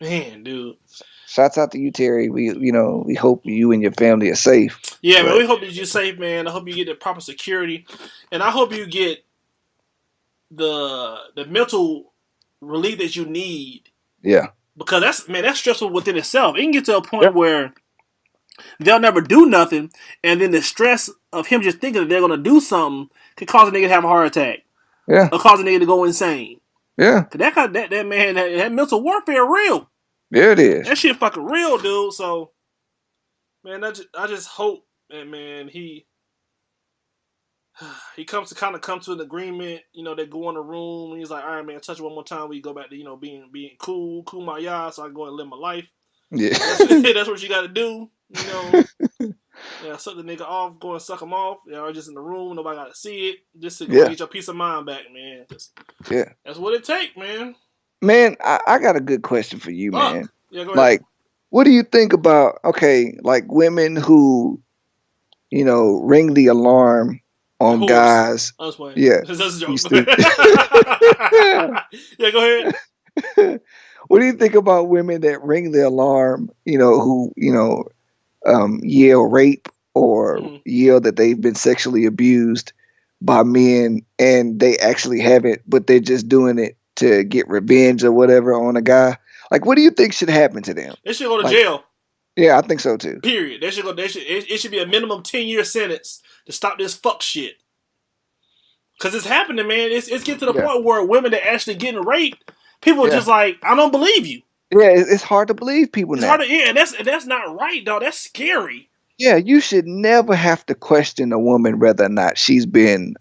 Man, dude. shouts out to you, Terry. We hope you and your family are safe. Yeah, man, But we hope that you're safe, man. I hope you get the proper security. And I hope you get the mental relief that you need. yeah, Because that's stressful within itself. It can get to a yeah, point where they'll never do nothing, and then the stress of him just thinking that they're gonna do something could cause a nigga to have a heart attack. yeah, Or cause a nigga to go insane. yeah. Cause that man, that mental warfare real. There it is. That shit fucking real, dude. So, man, I just hope that, man, he comes to come to an agreement. They go in the room and he's like, all right, man, touch it one more time. We go back to being cool my yah, so I can go and live my life. Yeah. That's what you got to do. Yeah, suck the nigga off, go and suck him off. Just in the room, nobody got to see it. Just to go Yeah. get your peace of mind back, man. Yeah. That's what it take, man. Man, I got a good question for you, Fuck. man. Yeah, go ahead. Like, what do you think about like women who, ring the alarm on Whores. guys? I was playing. Yeah. That's a joke. You stupid. Yeah, go ahead. What do you think about women that ring the alarm, who, yell rape or yell that they've been sexually abused by men and they actually haven't, but they're just doing it to get revenge or whatever on a guy? Like, what do you think should happen to them? They should go to Like, jail. Yeah, I think so too. Period. It should be a minimum 10-year sentence to stop this fuck shit. Cause it's happening, man. It's getting to the point where women that actually getting raped, people are just like, I don't believe you. Yeah, it's hard to believe people now. And that's not right, dog. That's scary. Yeah, you should never have to question a woman whether or not she's been,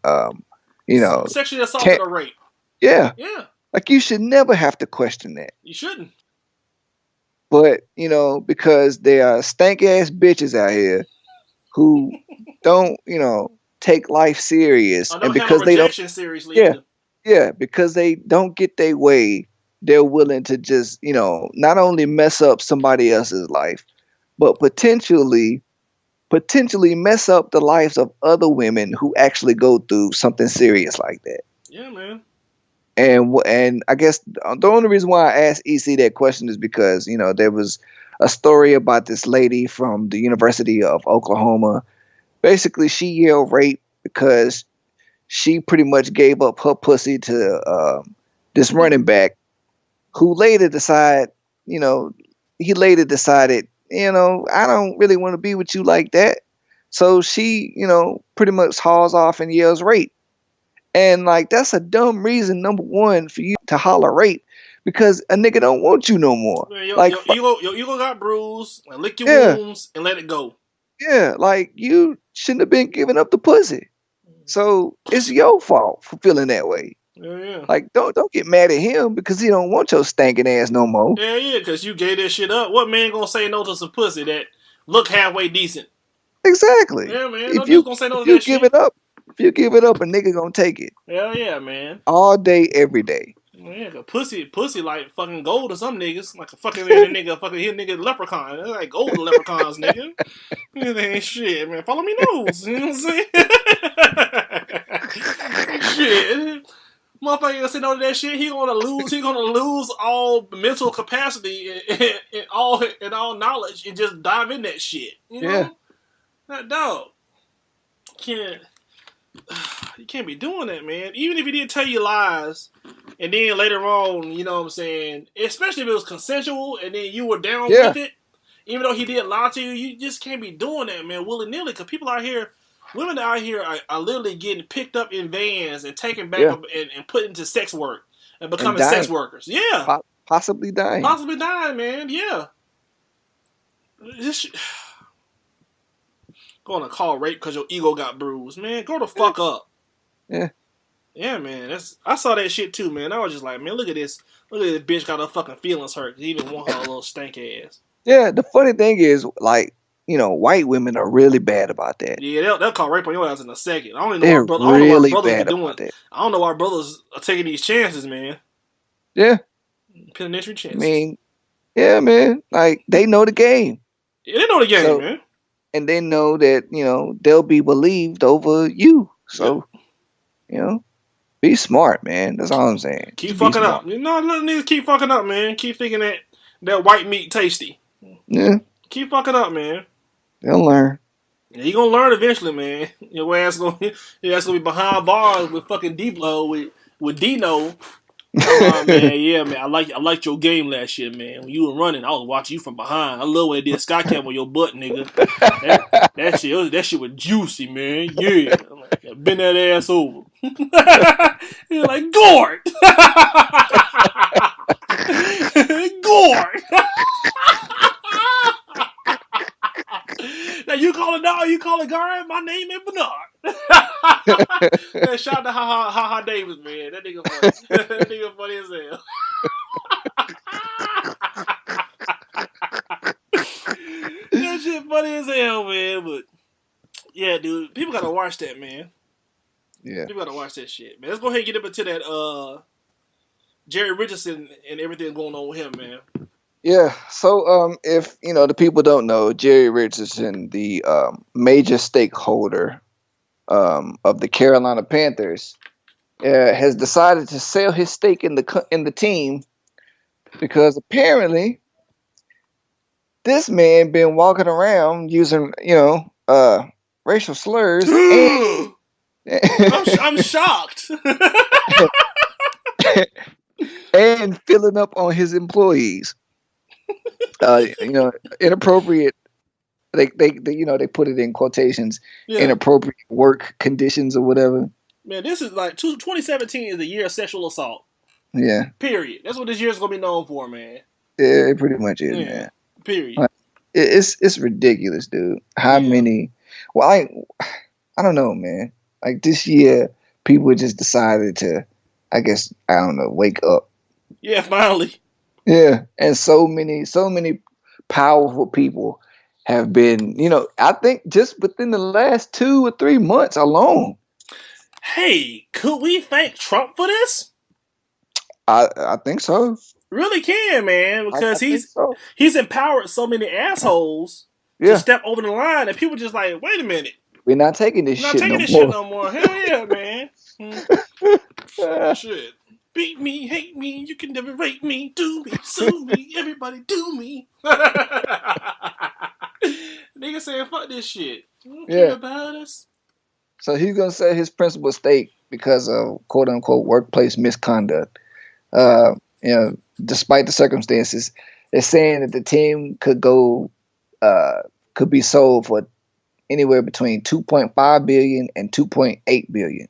sexually assaulted or raped. Yeah. Yeah. Like, you should never have to question that. You shouldn't. But, because there are stank ass bitches out here who don't, take life serious. I And don't because handle they don't, rejection seriously either. yeah, because they don't get their way, they're willing to just, not only mess up somebody else's life, but potentially potentially mess up the lives of other women who actually go through something serious like that. Yeah, man. And I guess the only reason why I asked EC that question is because there was a story about this lady from the University of Oklahoma. Basically, she yelled rape because she pretty much gave up her pussy to this running back, who later decided, he later decided, I don't really want to be with you like that. So she, pretty much hauls off and yells rape. And like that's a dumb reason, number one, for you to holler rape, because a nigga don't want you no more. Man, Like your ego got bruised, and lick your yeah, wounds and let it go. yeah, like you shouldn't have been giving up the pussy. So it's your fault for feeling that way. Yeah. Like don't get mad at him because he don't want your stinking ass no more. Yeah, because you gave that shit up. What man gonna say no to some pussy that look halfway decent? Exactly. Yeah, man. No If dude's you gonna say no if to you that give shit. it up, if you give it up, a nigga gonna take it. Hell yeah, man. All day, every day. Yeah, cause pussy like fucking gold to some niggas. Like a fucking nigga leprechaun. They're like gold leprechauns, nigga. That ain't shit, man. Follow me nose. You know what I'm saying? Shit. Motherfucker gonna say no to that shit. He gonna lose all mental capacity and all knowledge and just dive in that shit. You know? Yeah. That dog. You can't be doing that, man. Even if he did tell you lies, and then later on, you know what I'm saying, especially if it was consensual, and then you were down with it, even though he did lie to you, you just can't be doing that, man, willy-nilly, because people out here, women out here are literally getting picked up in vans and taken back and put into sex work and becoming sex workers. Yeah. Possibly dying. Possibly dying, man. Yeah. Going to call rape because your ego got bruised, man. Go the fuck up. Yeah. Yeah, man. I saw that shit too, man. I was just like, man, look at this. Look at this bitch got her fucking feelings hurt because he didn't want her little stank ass. Yeah, the funny thing is, like, white women are really bad about that. Yeah, they'll call rape on your ass in a second. I don't even know why brothers be doing that. I don't know why brothers are taking these chances, man. Yeah. Penitentiary chances. I mean, yeah, man. Like, they know the game. Yeah, they know the game, man. And they know that, they'll be believed over you. So, be smart, man. That's all I'm saying. Keep fucking up. Let niggas keep fucking up, man. Keep thinking that white meat tasty. Yeah. Keep fucking up, man. They'll learn. Yeah, you gonna learn eventually, man. Your ass gonna be behind bars with fucking D-Blow with Dino. Come on, man. Yeah, man. I liked your game last year, man. When you were running, I was watching you from behind. I love when it did sky cam on your butt, nigga. That shit was juicy, man. Yeah. I'm like, bend that ass over. You're like, Gord! Gord! Now you call it guard. My name is Bernard. Man, shout out to Ha Ha Davis, man. That nigga funny. That nigga funny as hell. That shit funny as hell, man. But yeah, dude, people gotta watch that, man. Yeah, people gotta watch that shit, man. Let's go ahead and get up into that Jerry Richardson and everything going on with him, man. Yeah, so if the people don't know, Jerry Richardson, the major stakeholder of the Carolina Panthers, has decided to sell his stake in the team because apparently this man been walking around using racial slurs. I'm shocked. And filling up on his employees. Inappropriate. They put it in quotations. Yeah. Inappropriate work conditions or whatever. Man, this is like 2017 is the year of sexual assault. Yeah. Period. That's what this year's gonna be known for, man. Yeah, it pretty much is, man. Period. Like, it's ridiculous, dude. How many? Well, I don't know, man. Like this year, people just decided to, I guess, I don't know, wake up. Yeah, finally. Yeah, and so many powerful people have been, I think just within the last 2 or 3 months alone. Hey, could we thank Trump for this? I think so. Really can, man, because he's empowered so many assholes to step over the line, and people just like, wait a minute. We're not taking this shit no more. Hell yeah, man. Shit. Beat me, hate me, you can never rate me, do me, sue me, everybody do me. Nigga saying, fuck this shit. You don't care about us. So he's going to set his principal stake because of quote unquote workplace misconduct. Despite the circumstances, they're saying that the team could be sold for anywhere between 2.5 billion and 2.8 billion.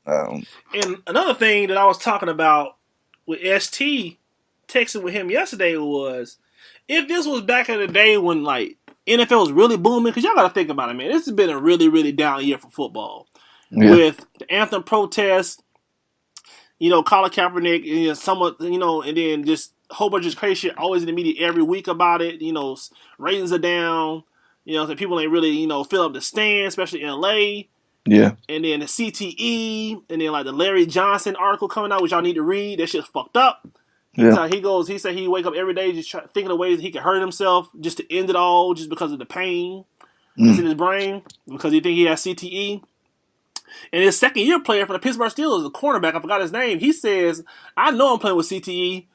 And another thing that I was talking about with ST, texting with him yesterday, was if this was back in the day when like NFL was really booming, because y'all got to think about it, man. This has been a really, really down year for football. With the anthem protests, Colin Kaepernick, somewhat, and then just a whole bunch of crazy shit always in the media every week about it. Ratings are down. So people ain't really, fill up the stand, especially in LA. Yeah. And then the CTE, and then like the Larry Johnson article coming out, which y'all need to read. That shit's fucked up. He said he wake up every day just thinking of ways he could hurt himself just to end it all, just because of the pain that's in his brain, because he think he has CTE. And his second-year player for the Pittsburgh Steelers, the cornerback, I forgot his name. He says, "I know I'm playing with CTE,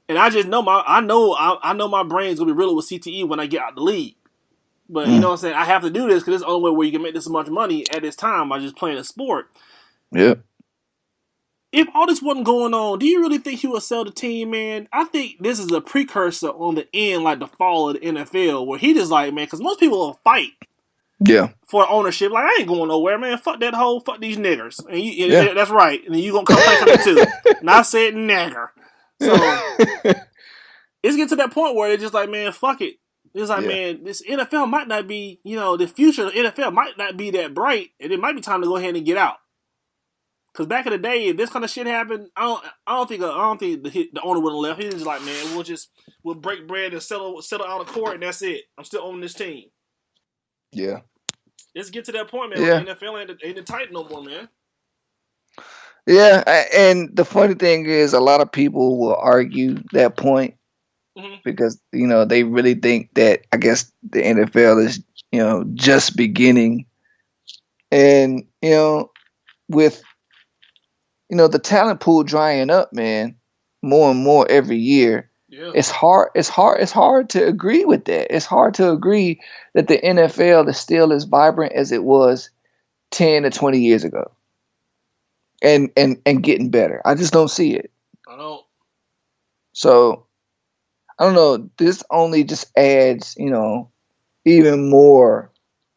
and I just know I know my brain's gonna be riddled with CTE when I get out the league. But you know what I'm saying? I have to do this because it's the only way where you can make this much money at this time by just playing a sport." Yeah. If all this wasn't going on, do you really think he would sell the team, man? I think this is a precursor on the end, like the fall of the NFL, where he just like, man, because most people will fight. Yeah. For ownership, like, I ain't going nowhere, man. Fuck that hoe, fuck these niggers. And that's right. And you gonna come play for me too. And I said nigger. So it's getting to that point where it's just like, man, fuck it. It's like, man, this NFL might not be, the future of the NFL might not be that bright, and it might be time to go ahead and get out. Because back in the day, if this kind of shit happened, I don't think the owner would have left. He was just like, man, we'll break bread and settle out of court, and that's it. I'm still owning this team. Yeah. Let's get to that point, man. Yeah. The NFL ain't tight no more, man. Yeah, and the funny thing is, a lot of people will argue that point because they really think that, I guess, the NFL is just beginning, and with the talent pool drying up, man, more and more every year. Yeah. It's hard to agree with that. It's hard to agree that the NFL is still as vibrant as it was 10 to 20 years ago. And getting better. I just don't see it. I don't. So, I don't know. This only just adds, even more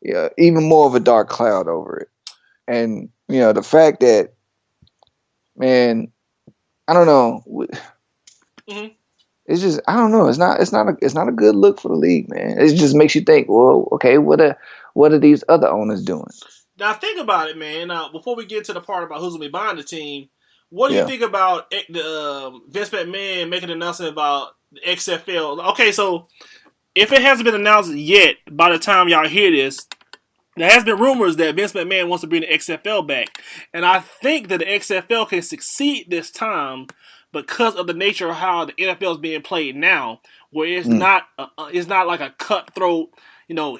of a dark cloud over it. And, the fact that, man, I don't know. It's just, I don't know. It's not a good look for the league, man. It just makes you think, well, okay, what are these other owners doing? Now think about it, man. Now before we get to the part about who's gonna be buying the team, what do you think about the Vince McMahon making an announcement about the XFL? Okay, so if it hasn't been announced yet, by the time y'all hear this, there has been rumors that Vince McMahon wants to bring the XFL back, and I think that the XFL can succeed this time because of the nature of how the NFL is being played now, where it's not like a cutthroat,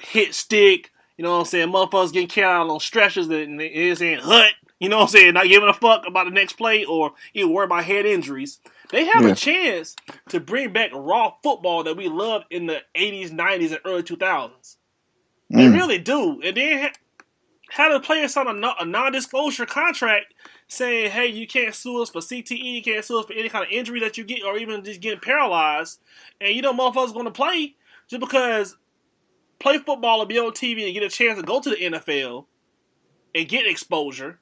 hit stick, what I'm saying, motherfuckers getting carried out on stretchers and they're saying hut, what I'm saying, not giving a fuck about the next play or even worry about head injuries. They have a chance to bring back raw football that we loved in the 80s, 90s, and early 2000s. They really do. And then have the players sign a non-disclosure contract saying, hey, you can't sue us for CTE, you can't sue us for any kind of injury that you get, or even just getting paralyzed. And motherfuckers going to play just because play football and be on TV and get a chance to go to the NFL and get exposure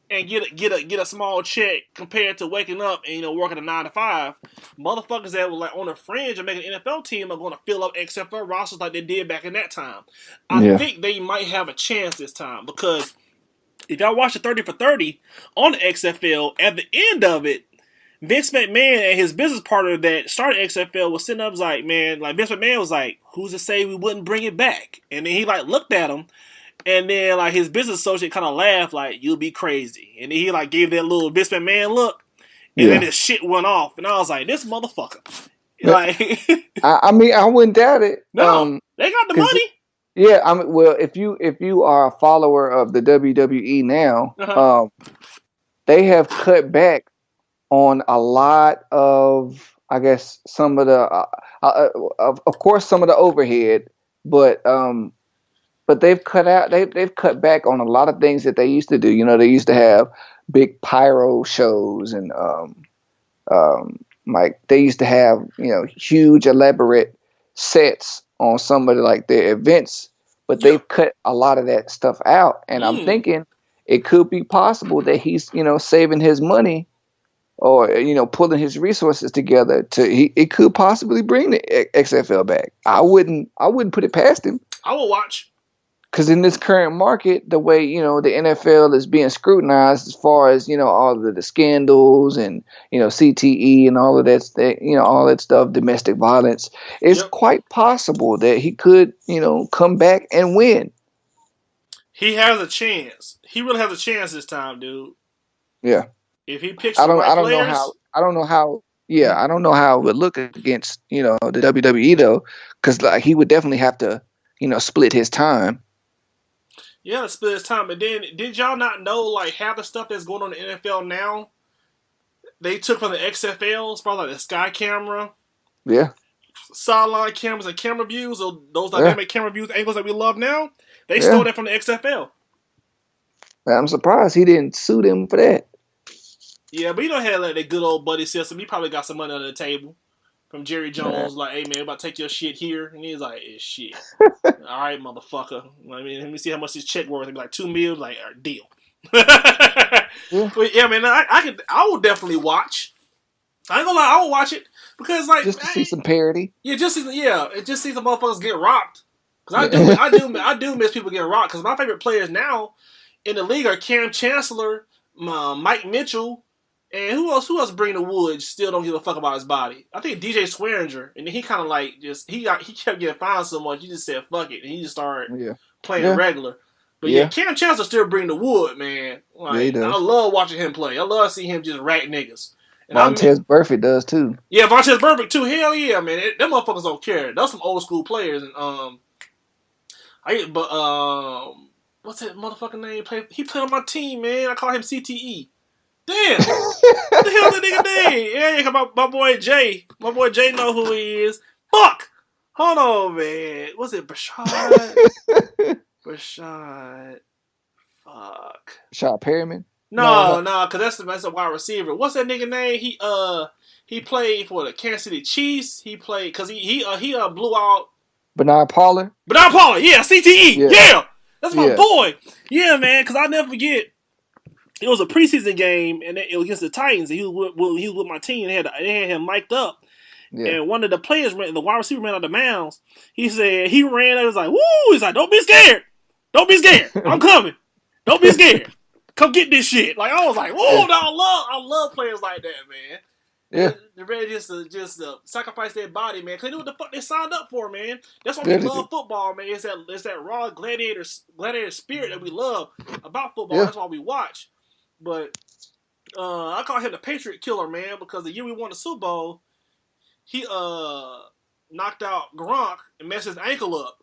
and get a small check compared to waking up and working a 9 to 5. Motherfuckers that were like on the fringe of making an NFL team are going to fill up XFL rosters like they did back in that time. I think they might have a chance this time because if y'all watch the 30 for 30 on the XFL, at the end of it, Vince McMahon and his business partner that started XFL was sitting up like, man, like Vince McMahon was like, who's to say we wouldn't bring it back? And then he like looked at him, and then like his business associate kind of laughed like, you'll be crazy. And then he like gave that little Vince McMahon look, and then his shit went off. And I was like, this motherfucker Like, I mean, I wouldn't doubt it. no, they got the money. Yeah, I mean, well, if you are a follower of the WWE now, they have cut back on a lot of, I guess, some of the, of course, some of the overhead, but they've they've cut back on a lot of things that they used to do. You know, they used to have big pyro shows and like they used to have, you know, huge elaborate sets on some of their events, but they've cut a lot of that stuff out. And I'm thinking it could be possible that he's, you know, saving his money or, you know, pulling his resources together it could possibly bring the XFL back. I wouldn't put it past him. I will watch. Because in this current market, the way, you know, the NFL is being scrutinized as far as, you know, all of the scandals and, you know, CTE and all of that, you know, all that stuff, domestic violence, it's quite possible that he could, you know, come back and win. He has a chance. He really has a chance this time, dude. Yeah. If he picks the right players. I don't know how it would look against, you know, the WWE, though, because like, he would definitely have to, you know, split his time. Yeah, split his time. But then, did y'all not know, like, half the stuff that's going on in the NFL now, they took from the XFL, as far as, like, the sky camera, sideline cameras and camera views, or those dynamic camera views, angles that we love now, they stole that from the XFL. I'm surprised he didn't sue them for that. Yeah, but you don't have, like, that good old buddy system. He probably got some money under the table from Jerry Jones, like, hey, man, we're about to take your shit here. And he's like, hey, shit. All right, motherfucker. I mean, let me see how much this check worth. It'd be like $2 million, like, all right, deal. But yeah, man, I would definitely watch. I ain't gonna lie, I would watch it because, like, just to see some parody. Yeah, it just see some motherfuckers get rocked. Because I do miss people getting rocked. Because my favorite players now in the league are Cam Chancellor, Mike Mitchell. And who else bring the wood still don't give a fuck about his body? I think DJ Swearinger. And then he kind of like he kept getting fined so much, he just said fuck it. And he just started playing regular. But Cam Chancellor still bring the wood, man. Like, he does. I love watching him play. I love seeing him just rat niggas. And Vontaze Burfict does too. Yeah, Vontaze Burfict too. Hell yeah, man. Them motherfuckers don't care. Those some old school players. And what's that motherfucking name? He played on my team, man. I call him CTE. Damn. What the hell's that nigga name? Yeah, my boy Jay. My boy Jay know who he is. Fuck. Hold on, man. Was it Brashad? Brashad. Fuck. Brashad Perriman? No, because that's a wide receiver. What's that nigga name? He played for the Kansas City Chiefs. He played because he blew out Bernard Pollard. Yeah, CTE. Yeah. That's my boy. Yeah, man, because I'll never forget. It was a preseason game, and it was against the Titans. And he was with my team. They had him mic'd up. Yeah. And one of the players, the wide receiver, ran out of bounds. He said, he ran, he was like, woo! He's like, don't be scared. Don't be scared. I'm coming. Don't be scared. Come get this shit. Like, I was like, whoa, I love players like that, man. Yeah. They're ready just to sacrifice their body, man. Because they knew what the fuck they signed up for, man. That's why we love football, man. It's that raw gladiator spirit that we love about football. Yeah. That's why we watch. But I call him the Patriot Killer, man, because the year we won the Super Bowl, he knocked out Gronk and messed his ankle up.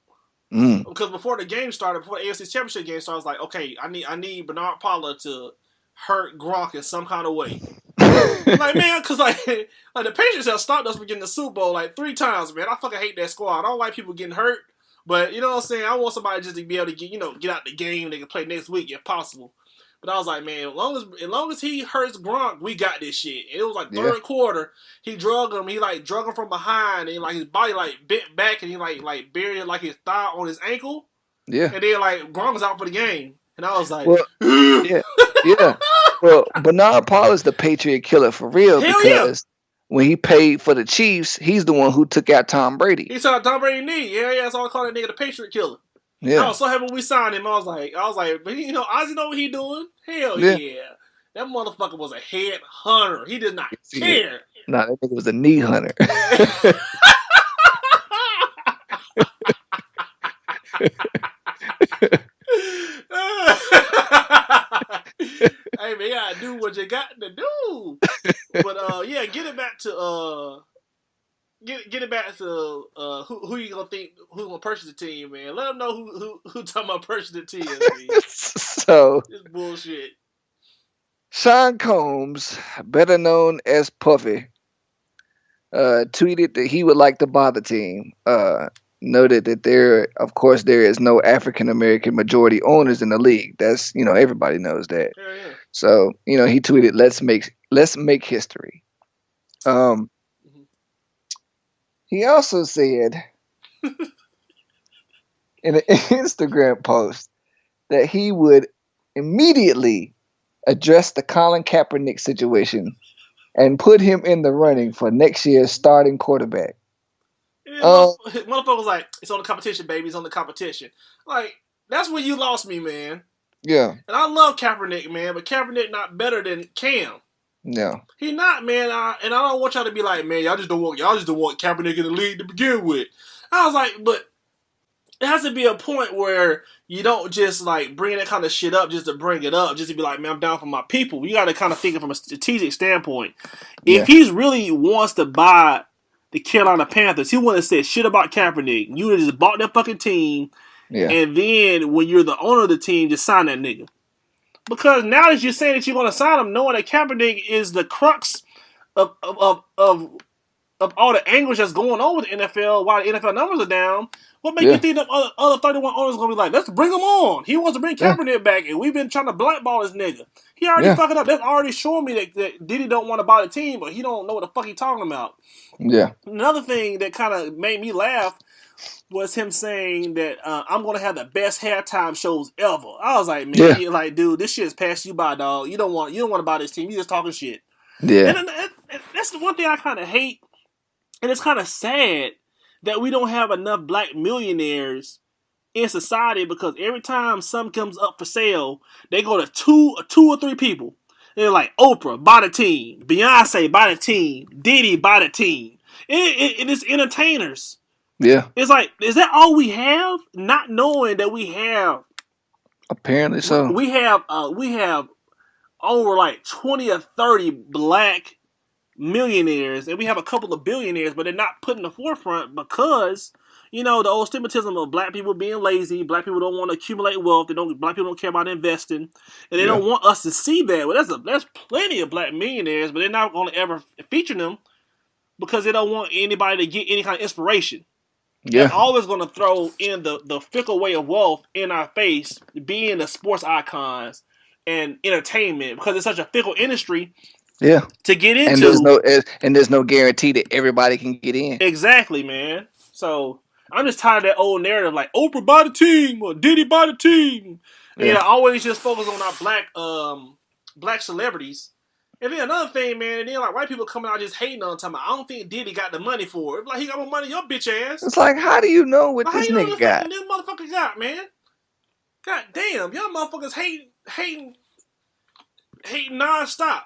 Because before the game started, before the AFC Championship game started, I was like, okay, I need Bernard Pollard to hurt Gronk in some kind of way. Like, man, because like the Patriots have stopped us from getting the Super Bowl like 3 times, man. I fucking hate that squad. I don't like people getting hurt, but you know what I'm saying? I want somebody just to be able to get out the game. They can play next week if possible. But I was like, man, as long as he hurts Gronk, we got this shit. And it was like third quarter, he drug him. He like drug him from behind, and like his body like bent back, and he like buried like his thigh on his ankle. Yeah. And then like Gronk was out for the game, and I was like, yeah. Well, Bernard Pollard's the Patriot Killer for real. Hell because when he paid for the Chiefs, he's the one who took out Tom Brady. He took out Tom Brady's knee. Yeah. So I call that nigga the Patriot Killer. Yeah. I was so happy when we signed him. I was like, but you know, Ozzy know what he doing. Hell yeah. That motherfucker was a head hunter. He did not care. Nah, that nigga was a knee hunter. Hey man, you gotta do what you got to do. But get it back to get it back to who you gonna think who's gonna purchase the team, man. Let them know who talking about purchasing the team, man. So It's bullshit. Sean Combs, better known as Puffy, tweeted that he would like to buy the team. Noted that of course, there is no African American majority owners in the league. That's everybody knows that. Yeah. So he tweeted, let's make history. He also said in an Instagram post that he would immediately address the Colin Kaepernick situation and put him in the running for next year's starting quarterback. Motherfucker was like, it's on the competition, baby. It's on the competition. Like, that's where you lost me, man. Yeah. And I love Kaepernick, man, but Kaepernick not better than Cam. No. He not, man. And I don't want y'all to be like, man, y'all just don't want Kaepernick in the league to begin with. I was like, but it has to be a point where you don't just like bring that kind of shit up just to bring it up, just to be like, man, I'm down for my people. You got to kind of think it from a strategic standpoint. If he really wants to buy the Carolina Panthers, he wouldn't have said shit about Kaepernick. You would have just bought that fucking team, and then when you're the owner of the team, just sign that nigga. Because now that you're saying that you're going to sign him, knowing that Kaepernick is the crux of all the anguish that's going on with the NFL while the NFL numbers are down, what makes you think that other 31 owners are going to be like, let's bring him on? He wants to bring Kaepernick back, and we've been trying to blackball this nigga. He already fucking up. That's already showing me that Diddy don't want to buy the team, but he don't know what the fuck he talking about. Yeah. Another thing that kind of made me laugh was him saying that I'm going to have the best halftime shows ever. I was like, man, like, dude, this shit's passed you by, dog. You don't want to buy this team. You just talking shit. Yeah. And that's the one thing I kind of hate. And it's kind of sad that we don't have enough black millionaires in society, because every time something comes up for sale, they go to two or three people. They're like, Oprah, buy the team. Beyonce, buy the team. Diddy, buy the team. It is entertainers. Yeah. It's like, is that all we have? Not knowing that we have. Apparently so. We have over like 20 or 30 black millionaires, and we have a couple of billionaires, but they're not put in the forefront because, the old stigmatism of black people being lazy. Black people don't want to accumulate wealth. Black people don't care about investing, and they don't want us to see that. Well, there's plenty of black millionaires, but they're not going to ever feature them because they don't want anybody to get any kind of inspiration. Yeah. They're always going to throw in the fickle way of wealth in our face, being the sports icons and entertainment, because it's such a fickle industry. Yeah. To get into. And there's no guarantee that everybody can get in. Exactly, man. So I'm just tired of that old narrative, like Oprah buy the team or Diddy buy the team. And always just focus on our black celebrities. And then another thing, man, and then like white people coming out just hating on time. I don't think Diddy got the money for it. Like, he got more money than your bitch ass. It's like, how do you know what this nigga got? This motherfucker got, man. God damn, y'all motherfuckers hating nonstop.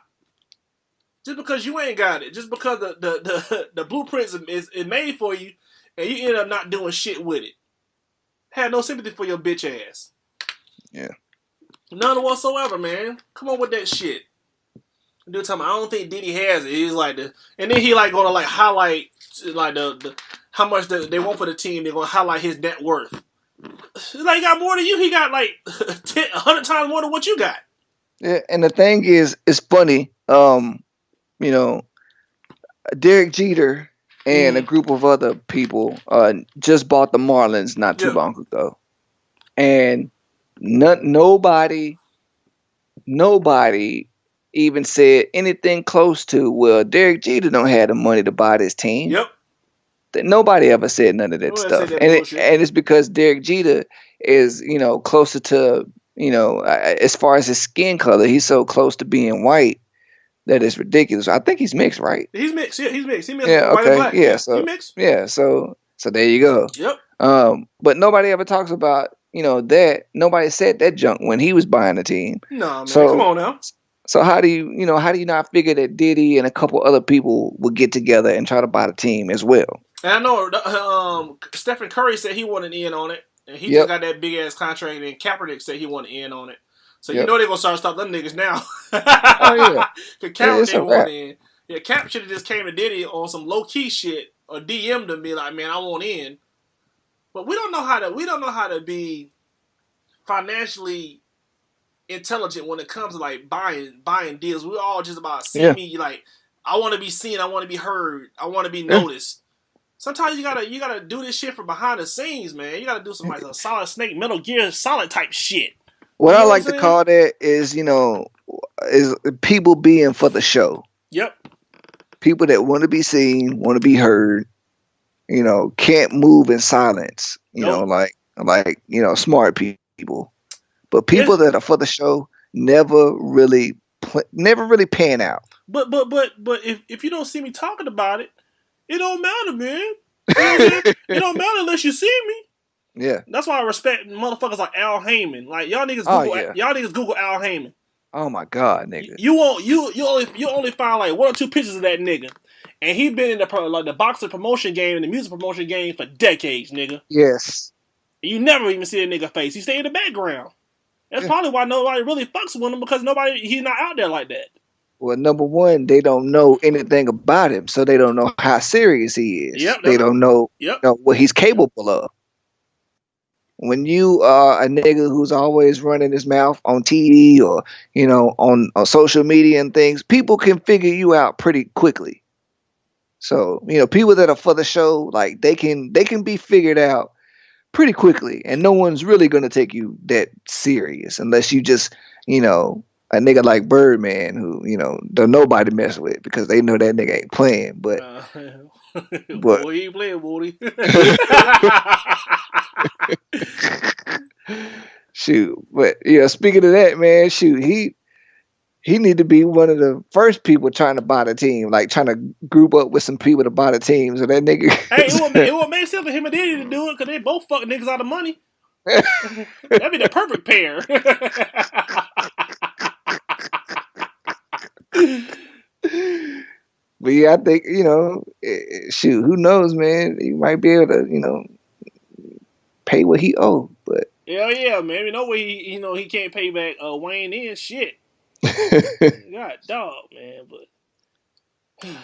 Just because you ain't got it, just because the blueprints is made for you, and you end up not doing shit with it. Had no sympathy for your bitch ass. Yeah. None whatsoever, man. Come on with that shit. Dude, tell me, I don't think Diddy has it. He's like and then he like gonna like highlight like the how much they want for the team. They're gonna highlight his net worth. It's like, he got more than you. He got like 100 times more than what you got. Yeah, and the thing is, it's funny. Derek Jeter and a group of other people just bought the Marlins not too long ago, and nobody even said anything close to, well, Derek Jeter don't have the money to buy this team. Yep. Nobody ever said none of that stuff, and it's because Derek Jeter is closer to as far as his skin color, he's so close to being white that it's ridiculous. I think he's mixed, right? He's mixed. Yeah, he's mixed. He mixed. Yeah. White and black. Yeah. So he mixed. Yeah. So there you go. Yep. But nobody ever talks about that. Nobody said that junk when he was buying the team. No, man. So, come on now. So how do you not figure that Diddy and a couple other people would get together and try to buy the team as well? And I know Stephen Curry said he wanted in on it, and he just got that big ass contract. And Kaepernick said he wanted in on it. So they're gonna start stop them niggas now. Oh yeah. Cause Kaepernick wanted in. Yeah, Cap should have just came to Diddy on some low key shit or DM to me like, man, I want in. But we don't know how to be financially intelligent when it comes to like buying deals. We're all just about see me like I want to be seen, I want to be heard, I want to be noticed. Sometimes you gotta do this shit from behind the scenes, man. You gotta do some like a Solid Snake, Metal Gear Solid type shit. What I like to call that is, is people being for the show. Yep. People that want to be seen, want to be heard, can't move in silence. Like smart people. But people that are for the show never really pan out. But if you don't see me talking about it, it don't matter, man. It don't matter unless you see me. Yeah. That's why I respect motherfuckers like Al Heyman. Like y'all niggas Google Al Heyman. Oh my god, nigga. You only find like 1 or 2 pictures of that nigga. And he been in the boxing promotion game and the music promotion game for decades, nigga. Yes. You never even see a nigga face. He stay in the background. That's probably why nobody really fucks with him, because he's not out there like that. Well, number one, they don't know anything about him, so they don't know how serious he is. Yep, they don't know, what he's capable of. When you are a nigga who's always running his mouth on TV or, on social media and things, people can figure you out pretty quickly. So, people that are for the show, like they can be figured out pretty quickly, and no one's really going to take you that serious unless you just, a nigga like Birdman who, don't nobody mess with because they know that nigga ain't playing. But boy, he ain't playing, boy. Shoot, but speaking of that, man, he need to be one of the first people trying to buy the team, like trying to group up with some people to buy the team. So that nigga, hey, it would make sense for him and Diddy to do it because they both fuck niggas out of money. That'd be the perfect pair. But yeah, I think shoot, who knows, man? He might be able to, pay what he owed. But hell yeah, man. No way he can't pay back Wayne in shit. God dog, man. But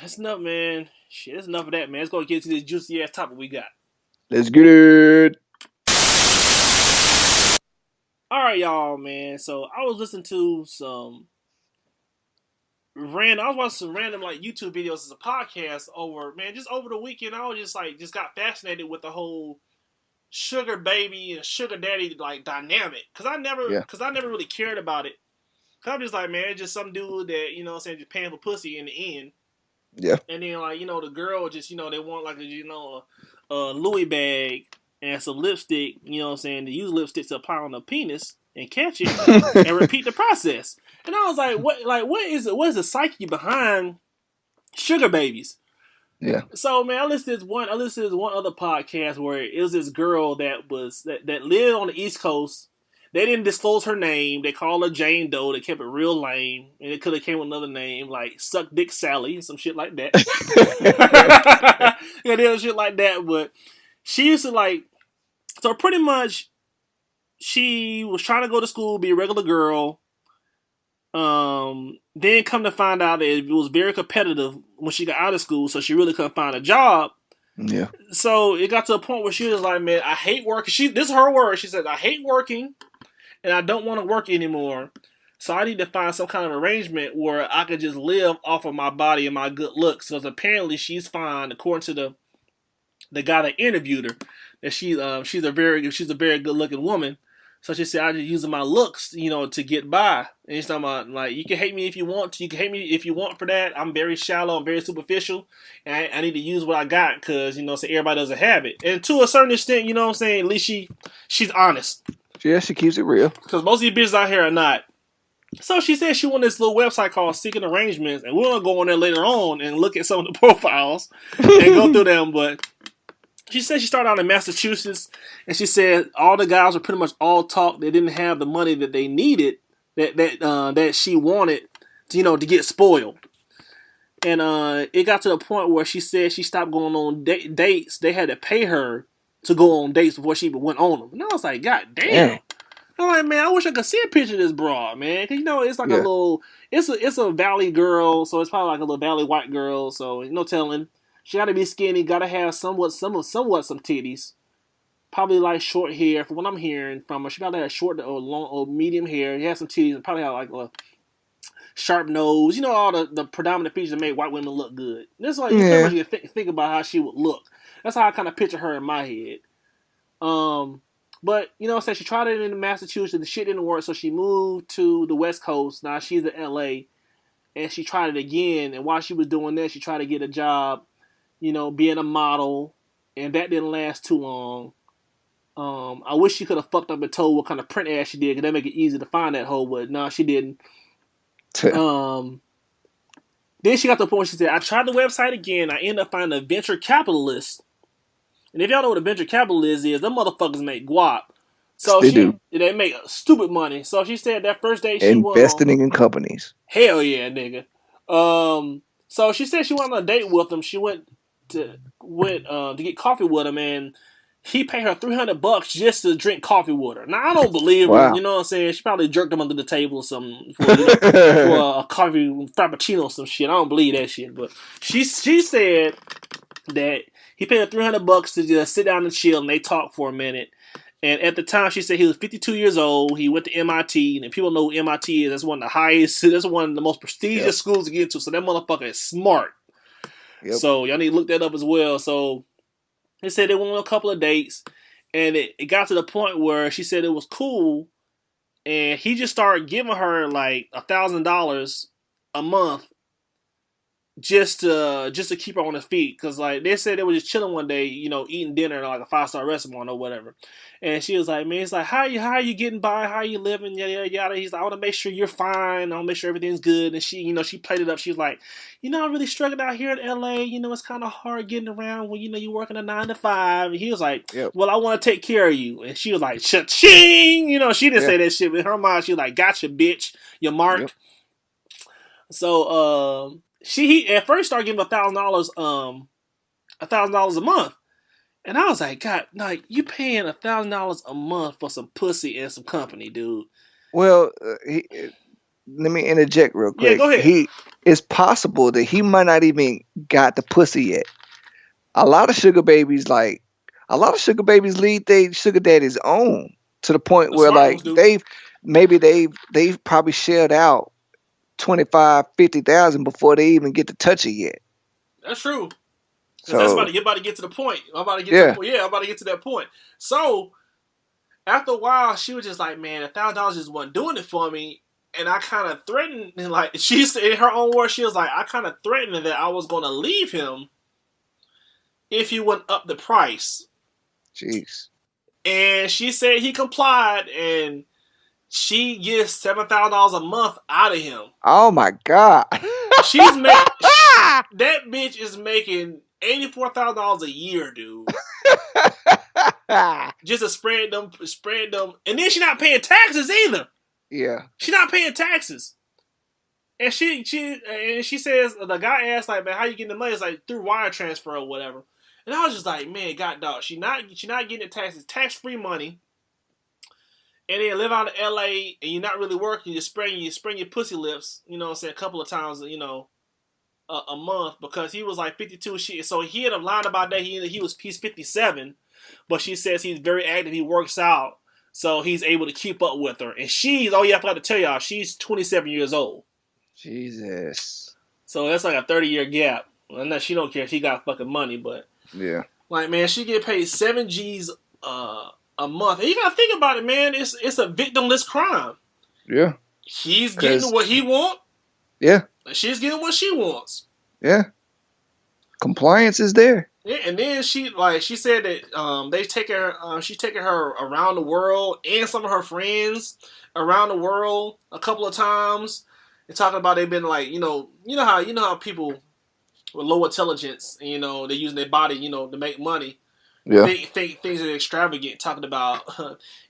that's enough, man. Shit, that's enough of that, man. Let's go get to this juicy ass topic we got. Let's get it. All right, y'all, man. So I was listening to some I was watching some random like YouTube videos as a podcast over the weekend. I was just got fascinated with the whole sugar baby and sugar daddy like dynamic because I never really cared about it. Cause I'm just like, man, it's just some dude that just paying for pussy in the end. Yeah. And then the girl just they want like a Louis bag and some lipstick. To use lipstick to apply on the penis and catch it and repeat the process. And I was like, what is the psyche behind sugar babies? Yeah. So man, I listened to one other podcast where it was this girl that lived on the East Coast. They didn't disclose her name. They called her Jane Doe. They kept it real lame, and it could have came with another name like Suck Dick Sally, some shit like that. Yeah, there was shit like that. But she used to so pretty much, she was trying to go to school, be a regular girl. Then come to find out that it was very competitive when she got out of school, so she really couldn't find a job. Yeah. So it got to a point where she was like, "Man, I hate working." This is her word. She said, "I hate working, and I don't want to work anymore. So I need to find some kind of arrangement where I could just live off of my body and my good looks." Because apparently she's fine, according to the guy that interviewed her, that she's a very good looking woman. So she said, "I just using my looks, to get by." And he's talking about, like, you can hate me if you want to. You can hate me if you want for that. I'm very shallow. I'm very superficial. And I need to use what I got because, so everybody doesn't have it. And to a certain extent, at least she's honest. Yeah, she keeps it real. Because most of these bitches out here are not. So she said she wanted this little website called Seeking Arrangements. And we're going to go on there later on and look at some of the profiles and go through them. But she said she started out in Massachusetts, and she said all the guys were pretty much all talk. They didn't have the money that they needed, that she wanted, to get spoiled. And it got to the point where she said she stopped going on dates. They had to pay her to go on dates before she even went on them. And I was like, God damn. I'm like, man, I wish I could see a picture of this broad, man. Cause it's like a little, it's a valley girl, so it's probably like a little valley white girl. So no telling. She got to be skinny. Got to have somewhat some titties. Probably like short hair. From what I'm hearing from her, she probably has short or long or medium hair. She has some titties and probably have like a sharp nose. You know, all the predominant features that make white women look good. This is like you pretty much think about how she would look. That's how I kind of picture her in my head. But you know, what I'm saying, she tried it in Massachusetts. The shit didn't work, so she moved to the West Coast. Now she's in LA, and she tried it again. And while she was doing that, she tried to get a job, you know, being a model, and that didn't last too long. I wish she could have fucked up and told what kind of print ad she did, because that make it easy to find that hoe. But no, she didn't. Then she got to the point where she said, "I tried the website again. I ended up finding a venture capitalist." And if y'all know what a venture capitalist is, them motherfuckers make guap. So they make stupid money. So she said that first day she investing in companies. Hell yeah, nigga. So she said she went on a date with him. She went to get coffee with him, and he paid her $300 just to drink coffee with her. Now I don't believe her. You know what I'm saying? She probably jerked him under the table or something for a coffee frappuccino or some shit. I don't believe that shit. But she said that he paid her $300 to just sit down and chill, and they talked for a minute. And at the time, she said he was 52 years old. He went to MIT, and people know who MIT is. That's one of the highest, that's one of the most prestigious schools to get into. So that motherfucker is smart. Yep. So y'all need to look that up as well. So they said they went on a couple of dates, and it got to the point where she said it was cool, and he just started giving her like $1,000 a month just to keep her on her feet, because like they said they were just chilling one day, you know, eating dinner at like a 5-star restaurant or whatever, and she was like, man, it's like, how are you getting by, how are you living, yada yada yada. He's like, I want to make sure you're fine, I want to make sure everything's good. And she, you know, she played it up. She was like, you know, I'm really struggling out here in LA, you know, it's kind of hard getting around when, you know, you're working a 9 to 5. And he was like, well, I want to take care of you. And she was like, cha-ching, you know, she didn't say that shit, but in her mind she was like, gotcha bitch, you're marked. So he at first started giving $1,000 a month, and I was like, God, like you paying $1,000 a month for some pussy and some company, dude. Well, let me interject real quick. Yeah, go ahead. It's possible that he might not even got the pussy yet. A lot of sugar babies leave their sugar daddies on to the point where like they've probably shelled out 25, 50,000 before they even get to touch it yet. That's true. So that's about to get to the point. I'm about to get to that point. So after a while, she was just like, man, $1,000 just wasn't doing it for me. And I kind of threatened, and like she said in her own words, she was like, I kind of threatened that I was going to leave him if he wouldn't up the price. Jeez. And she said he complied, and she gets $7,000 a month out of him. Oh my God! That bitch is making $84,000 a year, dude. Just to spread them, and then she's not paying taxes either. Yeah, she's not paying taxes. And she says, the guy asked like, man, how you getting the money? It's like through wire transfer or whatever. And I was just like, man, God dog, she not getting the taxes, tax-free money. And then live out of LA, and you're not really working. You're spraying your pussy lips, you know what I'm saying, a couple of times, you know, a month, because he was like 52. So he had a line about that. He's 57, but she says he's very active. He works out, so he's able to keep up with her. And I forgot to tell y'all, she's 27 years old. Jesus. So that's like a 30-year gap. Well, she don't care. She got fucking money, but yeah, like man, she get paid 7 G's a month. And you gotta think about it, man. It's a victimless crime. Yeah. He's getting what he wants. Yeah. And she's getting what she wants. Yeah. Compliance is there. Yeah, and then she said that she's taking her around the world, and some of her friends around the world a couple of times. And talking about they've been like, you know how people with low intelligence, you know, they're using their body, you know, to make money. Yeah. Think things are extravagant. Talking about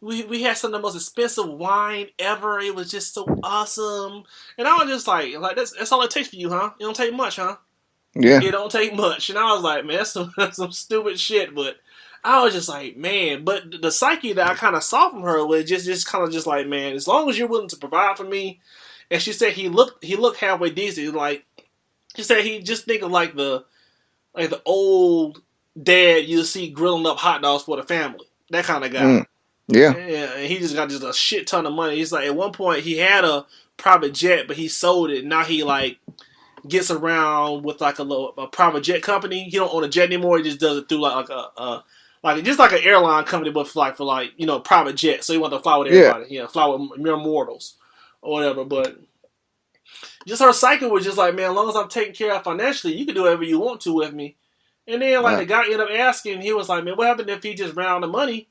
we had some of the most expensive wine ever. It was just so awesome. And I was just like that's all it takes for you, huh? It don't take much, huh? Yeah. It don't take much. And I was like, man, that's some stupid shit. But I was just like, man. But the psyche that I kind of saw from her was just kind of just like, man, as long as you're willing to provide for me. And she said he looked halfway decent. Like she said, he just think of like the like the old dad you see grilling up hot dogs for the family. That kind of guy. Yeah. And he just got just a shit ton of money. He's like, at one point he had a private jet, but he sold it. Now he like gets around with like a private jet company. He don't own a jet anymore. He just does it through like just like an airline company, but for private jet. So he wants to fly with everybody. Yeah, fly with mere mortals or whatever. But just her cycle was just like, man, as long as I'm taken care of financially, you can do whatever you want to with me. And then the guy ended up asking, he was like, man, what happened if he just ran out of money?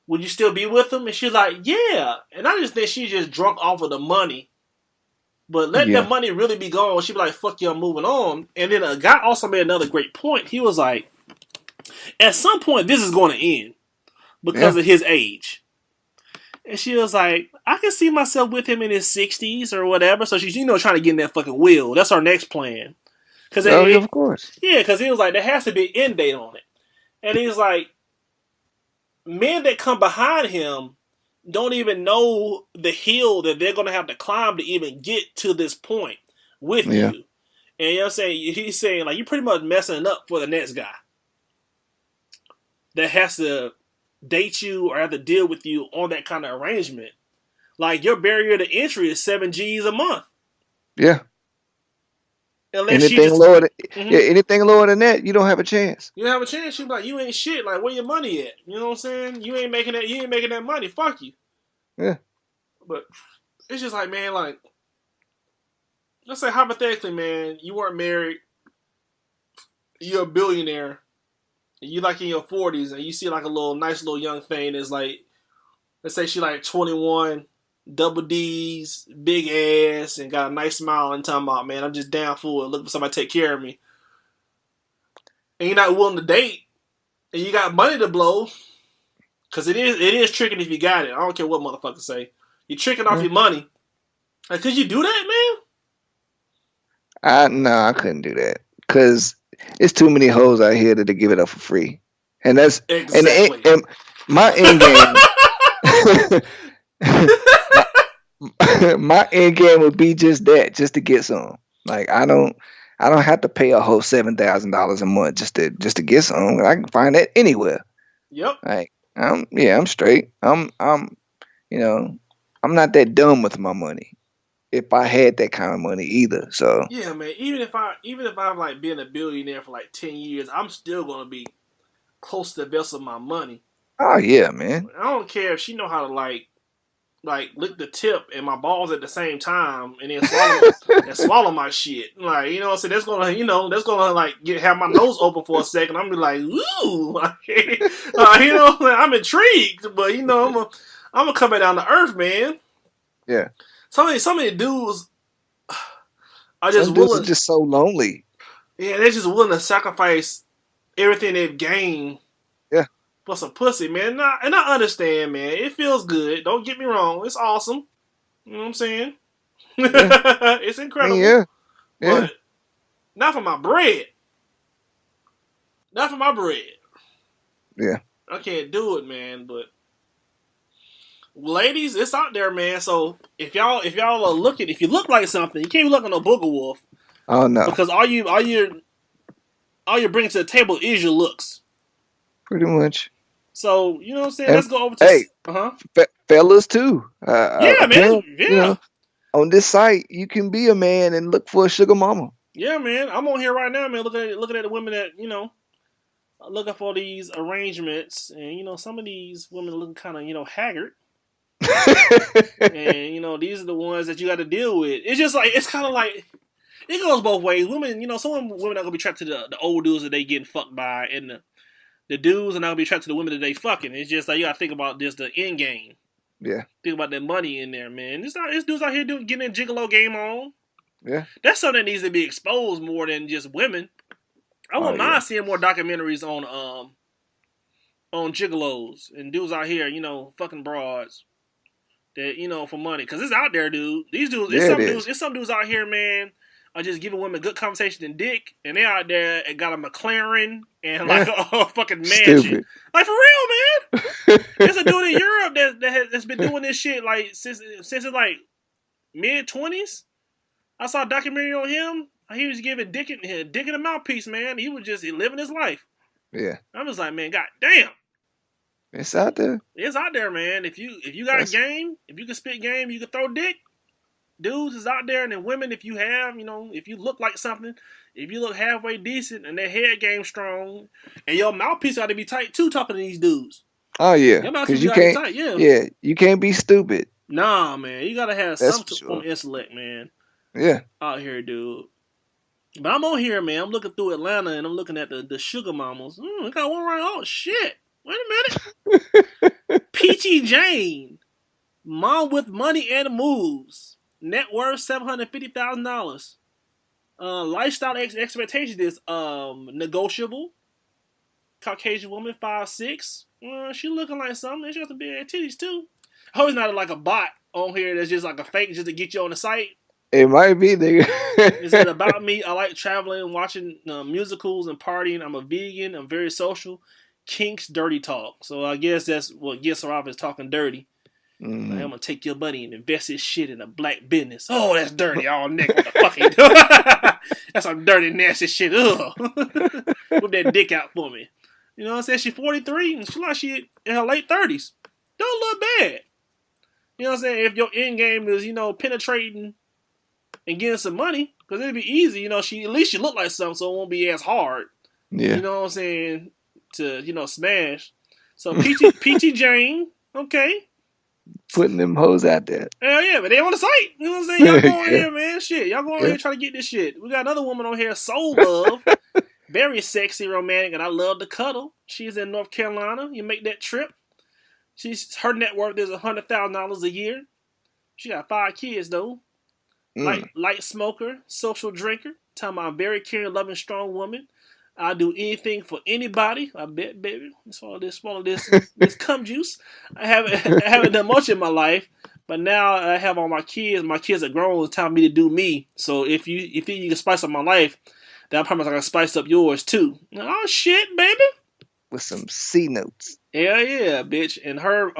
Would you still be with him? And she's like, yeah. And I just think she's just drunk off of the money. But let the money really be gone. She'd be like, fuck you, I'm moving on. And then a guy also made another great point. He was like, at some point, this is going to end because of his age. And she was like, I can see myself with him in his 60s or whatever. So she's, trying to get in that fucking wheel. That's our next plan. Of course. Yeah, because he was like, there has to be an end date on it. And he's like, men that come behind him don't even know the hill that they're going to have to climb to even get to this point with you. And you know what I'm saying? He's saying, like, you're pretty much messing it up for the next guy that has to date you or have to deal with you on that kind of arrangement. Like, your barrier to entry is 7 G's a month. Yeah. Unless anything lower than that, you don't have a chance. You don't have a chance. She's like, you ain't shit. Like, where your money at? You know what I'm saying? You ain't making that money. Fuck you. Yeah. But it's just like, man, like, let's say hypothetically, man, you weren't married, you're a billionaire, and you like in your 40s, and you see like a nice little young thing that's like, let's say she like 21, double D's, big ass, and got a nice smile and talking about, man, I'm just down for it, looking for somebody to take care of me. And you're not willing to date, and you got money to blow, because it is tricking if you got it. I don't care what motherfuckers say. You're tricking off your money. Like, could you do that, man? No, I couldn't do that. Because it's too many hoes out here that they give it up for free. And that's... Exactly. And my end game... my end game would be just that, just to get some. Like, I don't have to pay a whole $7,000 a month just to get some. I can find that anywhere. Yep. Like, I'm straight. I'm not that dumb with my money. If I had that kind of money either. So yeah, man. Even if I'm like being a billionaire for like 10 years, I'm still gonna be close to the best of my money. Oh yeah, man. I don't care if she know how to like lick the tip and my balls at the same time and then swallow my shit. Like, you know, so that's gonna like have my nose open for a second. I'm be like, ooh, I'm intrigued, but I'm gonna come back down to earth, man. Yeah. Some of the dudes are just so lonely. Yeah, they're just willing to sacrifice everything they've gained. Yeah. For some pussy, man. And I understand, man. It feels good. Don't get me wrong. It's awesome. You know what I'm saying? Yeah. It's incredible. Yeah. But not for my bread. Not for my bread. Yeah. I can't do it, man. But ladies, it's out there, man. So if y'all are looking, if you look like something, you can't be looking no booger wolf. Oh no. Because all you're bringing to the table is your looks. Pretty much. So, you know what I'm saying? Let's go over to... fellas too. Yeah, man. Yeah. You know, on this site, you can be a man and look for a sugar mama. Yeah, man. I'm on here right now, man, looking at the women that, looking for these arrangements. And, some of these women are looking kind of, haggard. And, these are the ones that you got to deal with. It's just like, it's kind of like, it goes both ways. Women, some women are going to be trapped to the old dudes that they getting fucked by, and the dudes are not going to be trapped to the women that they fucking. It's just like, you got to think about just the end game. Yeah. Think about that money in there, man. It's dudes out here getting that gigolo game on. Yeah. That's something that needs to be exposed more than just women. I wouldn't mind seeing more documentaries on gigolos and dudes out here, fucking broads that, for money. Because it's out there, dude. These dudes, it's some dudes out here, man, are just giving women good conversation and dick, and they're out there and got a McLaren and like a fucking mansion. Stupid. Like, for real, man. There's a dude in Europe that's been doing this shit like since it's like mid-20s. I saw a documentary on him. He was giving dick in a mouthpiece, man. He was just living his life. Yeah. I was like, man, god damn. It's out there. It's out there, man. If you got game, if you can spit game, you can throw dick. Dudes is out there, and then women, if you have, if you look like something, if you look halfway decent, and their head game strong, and your mouthpiece got to be tight too, talking to these dudes. Oh yeah, because you can't. Tight, yeah. Yeah, you can't be stupid. Nah, man, you gotta have some form of intellect, man. Yeah. Out here, dude. But I'm on here, man. I'm looking through Atlanta, and I'm looking at the sugar mamas. I got one right. Oh shit! Wait a minute. Peachy Jane, mom with money and moves. Net worth $750,000. Lifestyle expectation is negotiable. Caucasian woman, 5'6". She looking like something. She got some big titties too. I hope it's not like a bot on here that's just like a fake just to get you on the site. It might be, nigga. Is it about me? I like traveling, watching musicals, and partying. I'm a vegan. I'm very social. Kinks, dirty talk. So I guess that's what gets her off is talking dirty. Mm-hmm. Like, I'm gonna take your money and invest this shit in a black business. Oh, that's dirty. Oh, nigga, what the fuck you doing? That's some dirty, nasty shit. Ugh. Whip that dick out for me. You know what I'm saying? She's 43 and she like she in her late 30s. Don't look bad. You know what I'm saying? If your end game is, penetrating and getting some money, because it'd be easy. She at least she look like something, so it won't be as hard. Yeah. You know what I'm saying? To smash. So Peachy Jane, okay. Putting them hoes out there. Hell yeah, but they on the site. You know what I'm saying? Y'all go on here, man. Shit. Y'all go on here trying to get this shit. We got another woman on here, Soul Love. Very sexy, romantic, and I love to cuddle. She's in North Carolina. You make that trip. Her net worth is $100,000 a year. She got 5 kids, though. Light smoker, social drinker. Talking about very caring, loving, strong woman. I'll do anything for anybody. I bet, baby. Swallow this cum juice. I haven't done much in my life, but now I have all my kids. My kids are grown. It's time for me to do me. So if you can spice up my life, then I promise I can spice up yours too. Oh shit, baby. With some C notes. Hell yeah, bitch. And her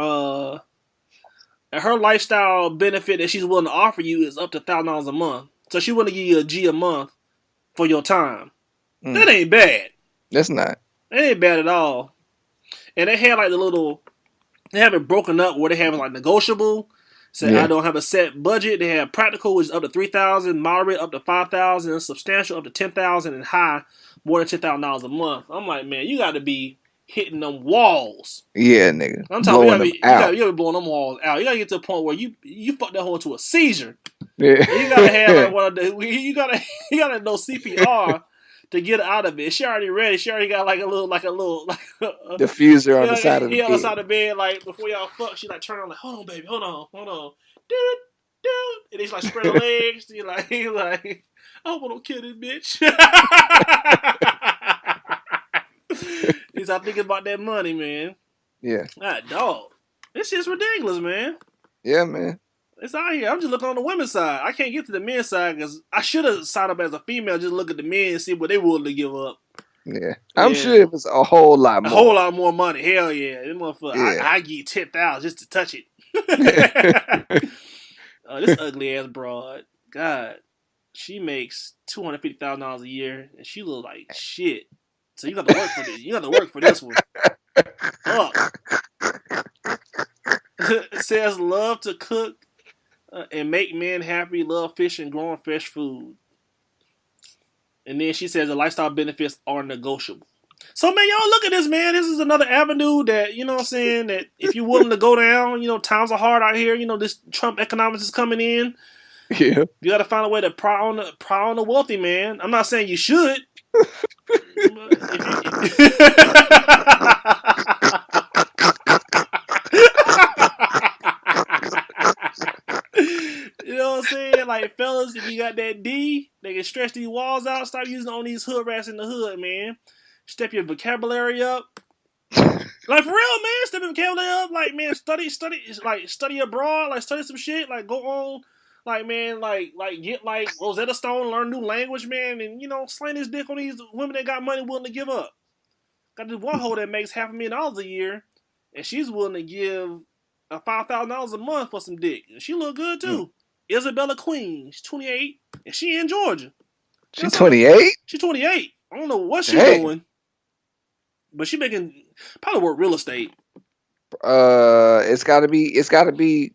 lifestyle benefit that she's willing to offer you is up to $1,000 a month. So she willing to give you a G a month for your time. That ain't bad. That's not. That ain't bad at all. And they had like they have it broken up where they have like negotiable. I don't have a set budget. They have practical, which is up to $3,000, moderate up to $5,000, substantial up to $10,000, and high more than $10,000 a month. I'm like, man, you got to be hitting them walls. Yeah, nigga. I'm talking about you gotta be blowing them walls out. You gotta get to the point where you fuck that whole into a seizure. Yeah. You gotta have like one of the you gotta know CPR. To get out of it, she already ready. She already got like a little diffuser on the side of the bed. On the side of the bed, like before y'all fuck, she like turn on like, hold on, baby, hold on, dude, and he's like spread her legs. He's like, I hope I don't kill this bitch. He's like thinking about that money, man. Yeah. God, dog, this shit's ridiculous, man. Yeah, man. It's out here. I'm just looking on the women's side. I can't get to the men's side because I should have signed up as a female. Just look at the men and see what they willing to give up. Yeah, I'm sure it was a whole lot more. A whole lot more money. Hell yeah, this motherfucker. Yeah. I get $10,000 just to touch it. This ugly ass broad. God, she makes $250,000 a year, and she look like shit. So you got to work for this. You got to work for this one. Fuck. It says love to cook. And make men happy, love fish and growing fresh food. And then she says the lifestyle benefits are negotiable. So, man, y'all look at this, man. This is another avenue that, you know what I'm saying, that if you're willing to go down, times are hard out here. This Trump economics is coming in. Yeah. You got to find a way to pry on the wealthy, man. I'm not saying you should. You know what I'm saying? Like, fellas, if you got that D, they can stretch these walls out. Stop using on these hood rats in the hood, man. Step your vocabulary up. Like, for real, man. Step your vocabulary up. Like, man, study abroad. Like, study some shit. Like, go on. Like, man, like get, like, Rosetta Stone, learn new language, man. And, slang this dick on these women that got money willing to give up. Got this one hoe that makes $500,000 a year. And she's willing to give $5,000 a month for some dick. And she look good, too. Isabella Queen, she's 28, and she in Georgia. She's 28? She's 28. I don't know what she's doing. But she making probably work real estate. It's gotta be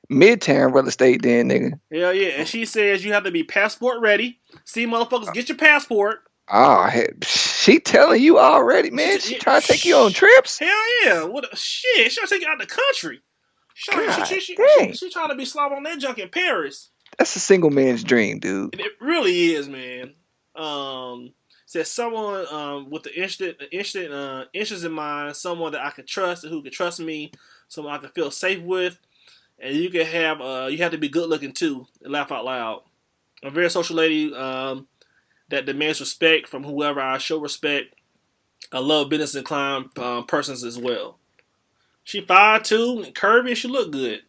midtown real estate then, nigga. Hell yeah. And she says you have to be passport ready. See, motherfuckers, get your passport. Oh, she telling you already, man. She trying to take you on trips? Hell yeah. What shit? She trying to take you out the country. She trying to be slob on that junk in Paris. That's a single man's dream, dude. It really is, man. Says someone with the interest in mind, someone that I could trust and who could trust me, someone I could feel safe with, and you can have you have to be good looking too. And laugh out loud. A very social lady that demands respect from whoever I show respect. I love business inclined persons as well. She 5'2" and curvy and she look good.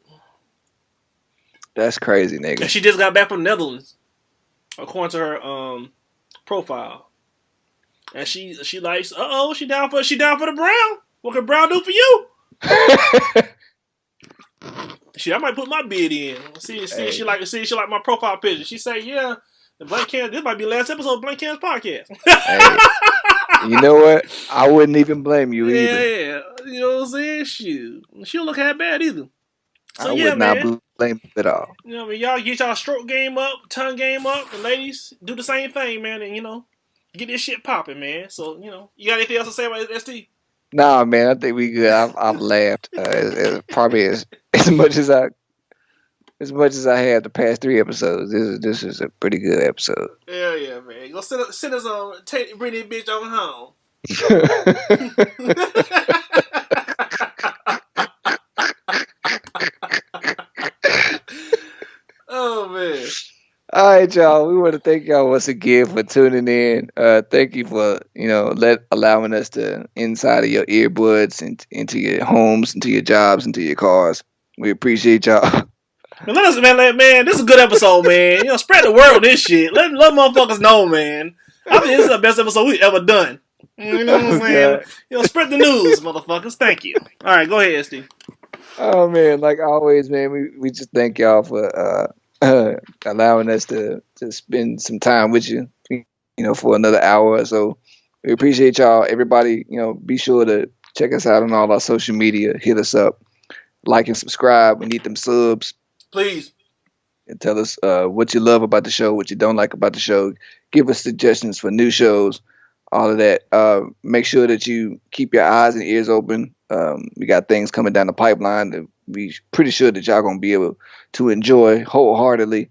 That's crazy, nigga. And she just got back from the Netherlands, according to her profile. And she likes. She down for the brown. What can Brown do for you? Shit, I might put my bid in. See, she like my profile picture. She say, yeah, the Blank Cans. This might be the last episode of Blank Cans podcast. Hey, you know what? I wouldn't even blame you either. Yeah. You know what I'm saying? Shoot, she don't look half bad either. So I would not blame at all. You know, y'all get y'all stroke game up, tongue game up, and ladies do the same thing, man. And get this shit popping, man. So you got anything else to say about ST? Nah, man, I think we good. I've laughed probably as much as I had the past 3 episodes. This is a pretty good episode. Hell yeah, man. Go send us on. Bring this bitch on home. Oh man. All right, y'all. We want to thank y'all once again for tuning in. Thank you for allowing us to inside of your earbuds and into your homes, into your jobs, into your cars. We appreciate y'all. Listen, man, this is a good episode, man. Spread the word on this shit. Let motherfuckers know, man. I think this is the best episode we've ever done. You know what I'm saying? Spread the news, motherfuckers. Thank you. All right, go ahead, Steve. Oh man, like always, man. We just thank y'all for allowing us to spend some time with you, for another hour or so. We appreciate y'all. Everybody, be sure to check us out on all our social media. Hit us up, like and subscribe. We need them subs. Please. And tell us what you love about the show, what you don't like about the show. Give us suggestions for new shows, all of that. Make sure that you keep your eyes and ears open. We got things coming down the pipeline that we pretty sure that y'all gonna be able to enjoy wholeheartedly.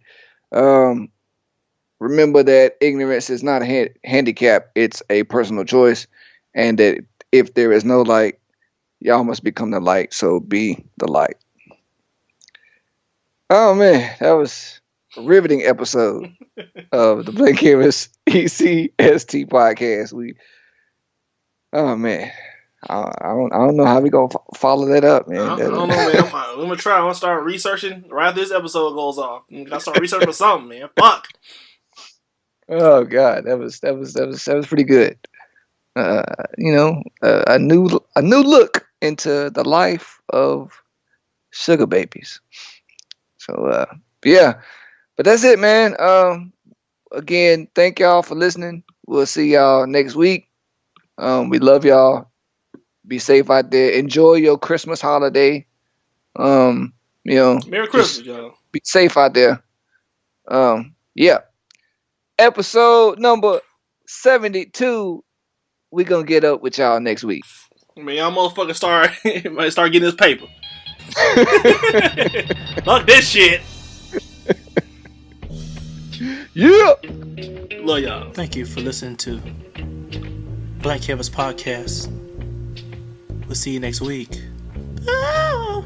Remember that ignorance is not a handicap; it's a personal choice, and that if there is no light, y'all must become the light. So be the light. Oh man, that was a riveting episode of the Blank Canvas ECST podcast. Oh man. I don't know how we gonna follow that up, man. I don't know, man. I'm gonna try. I'm gonna start researching right after this episode goes off. I gotta start researching for something, man. Fuck. Oh god, that was pretty good. A new look into the life of sugar babies. So yeah, but that's it, man. Again, thank y'all for listening. We'll see y'all next week. We love y'all. Be safe out there. Enjoy your Christmas holiday. Merry Christmas, y'all. Be safe out there. Yeah. Episode number 72. We gonna get up with y'all next week. Man, y'all motherfuckers start getting this paper. Fuck this shit. Yeah. Love y'all. Thank you for listening to Blank Canvas Podcast. We'll see you next week. Ah!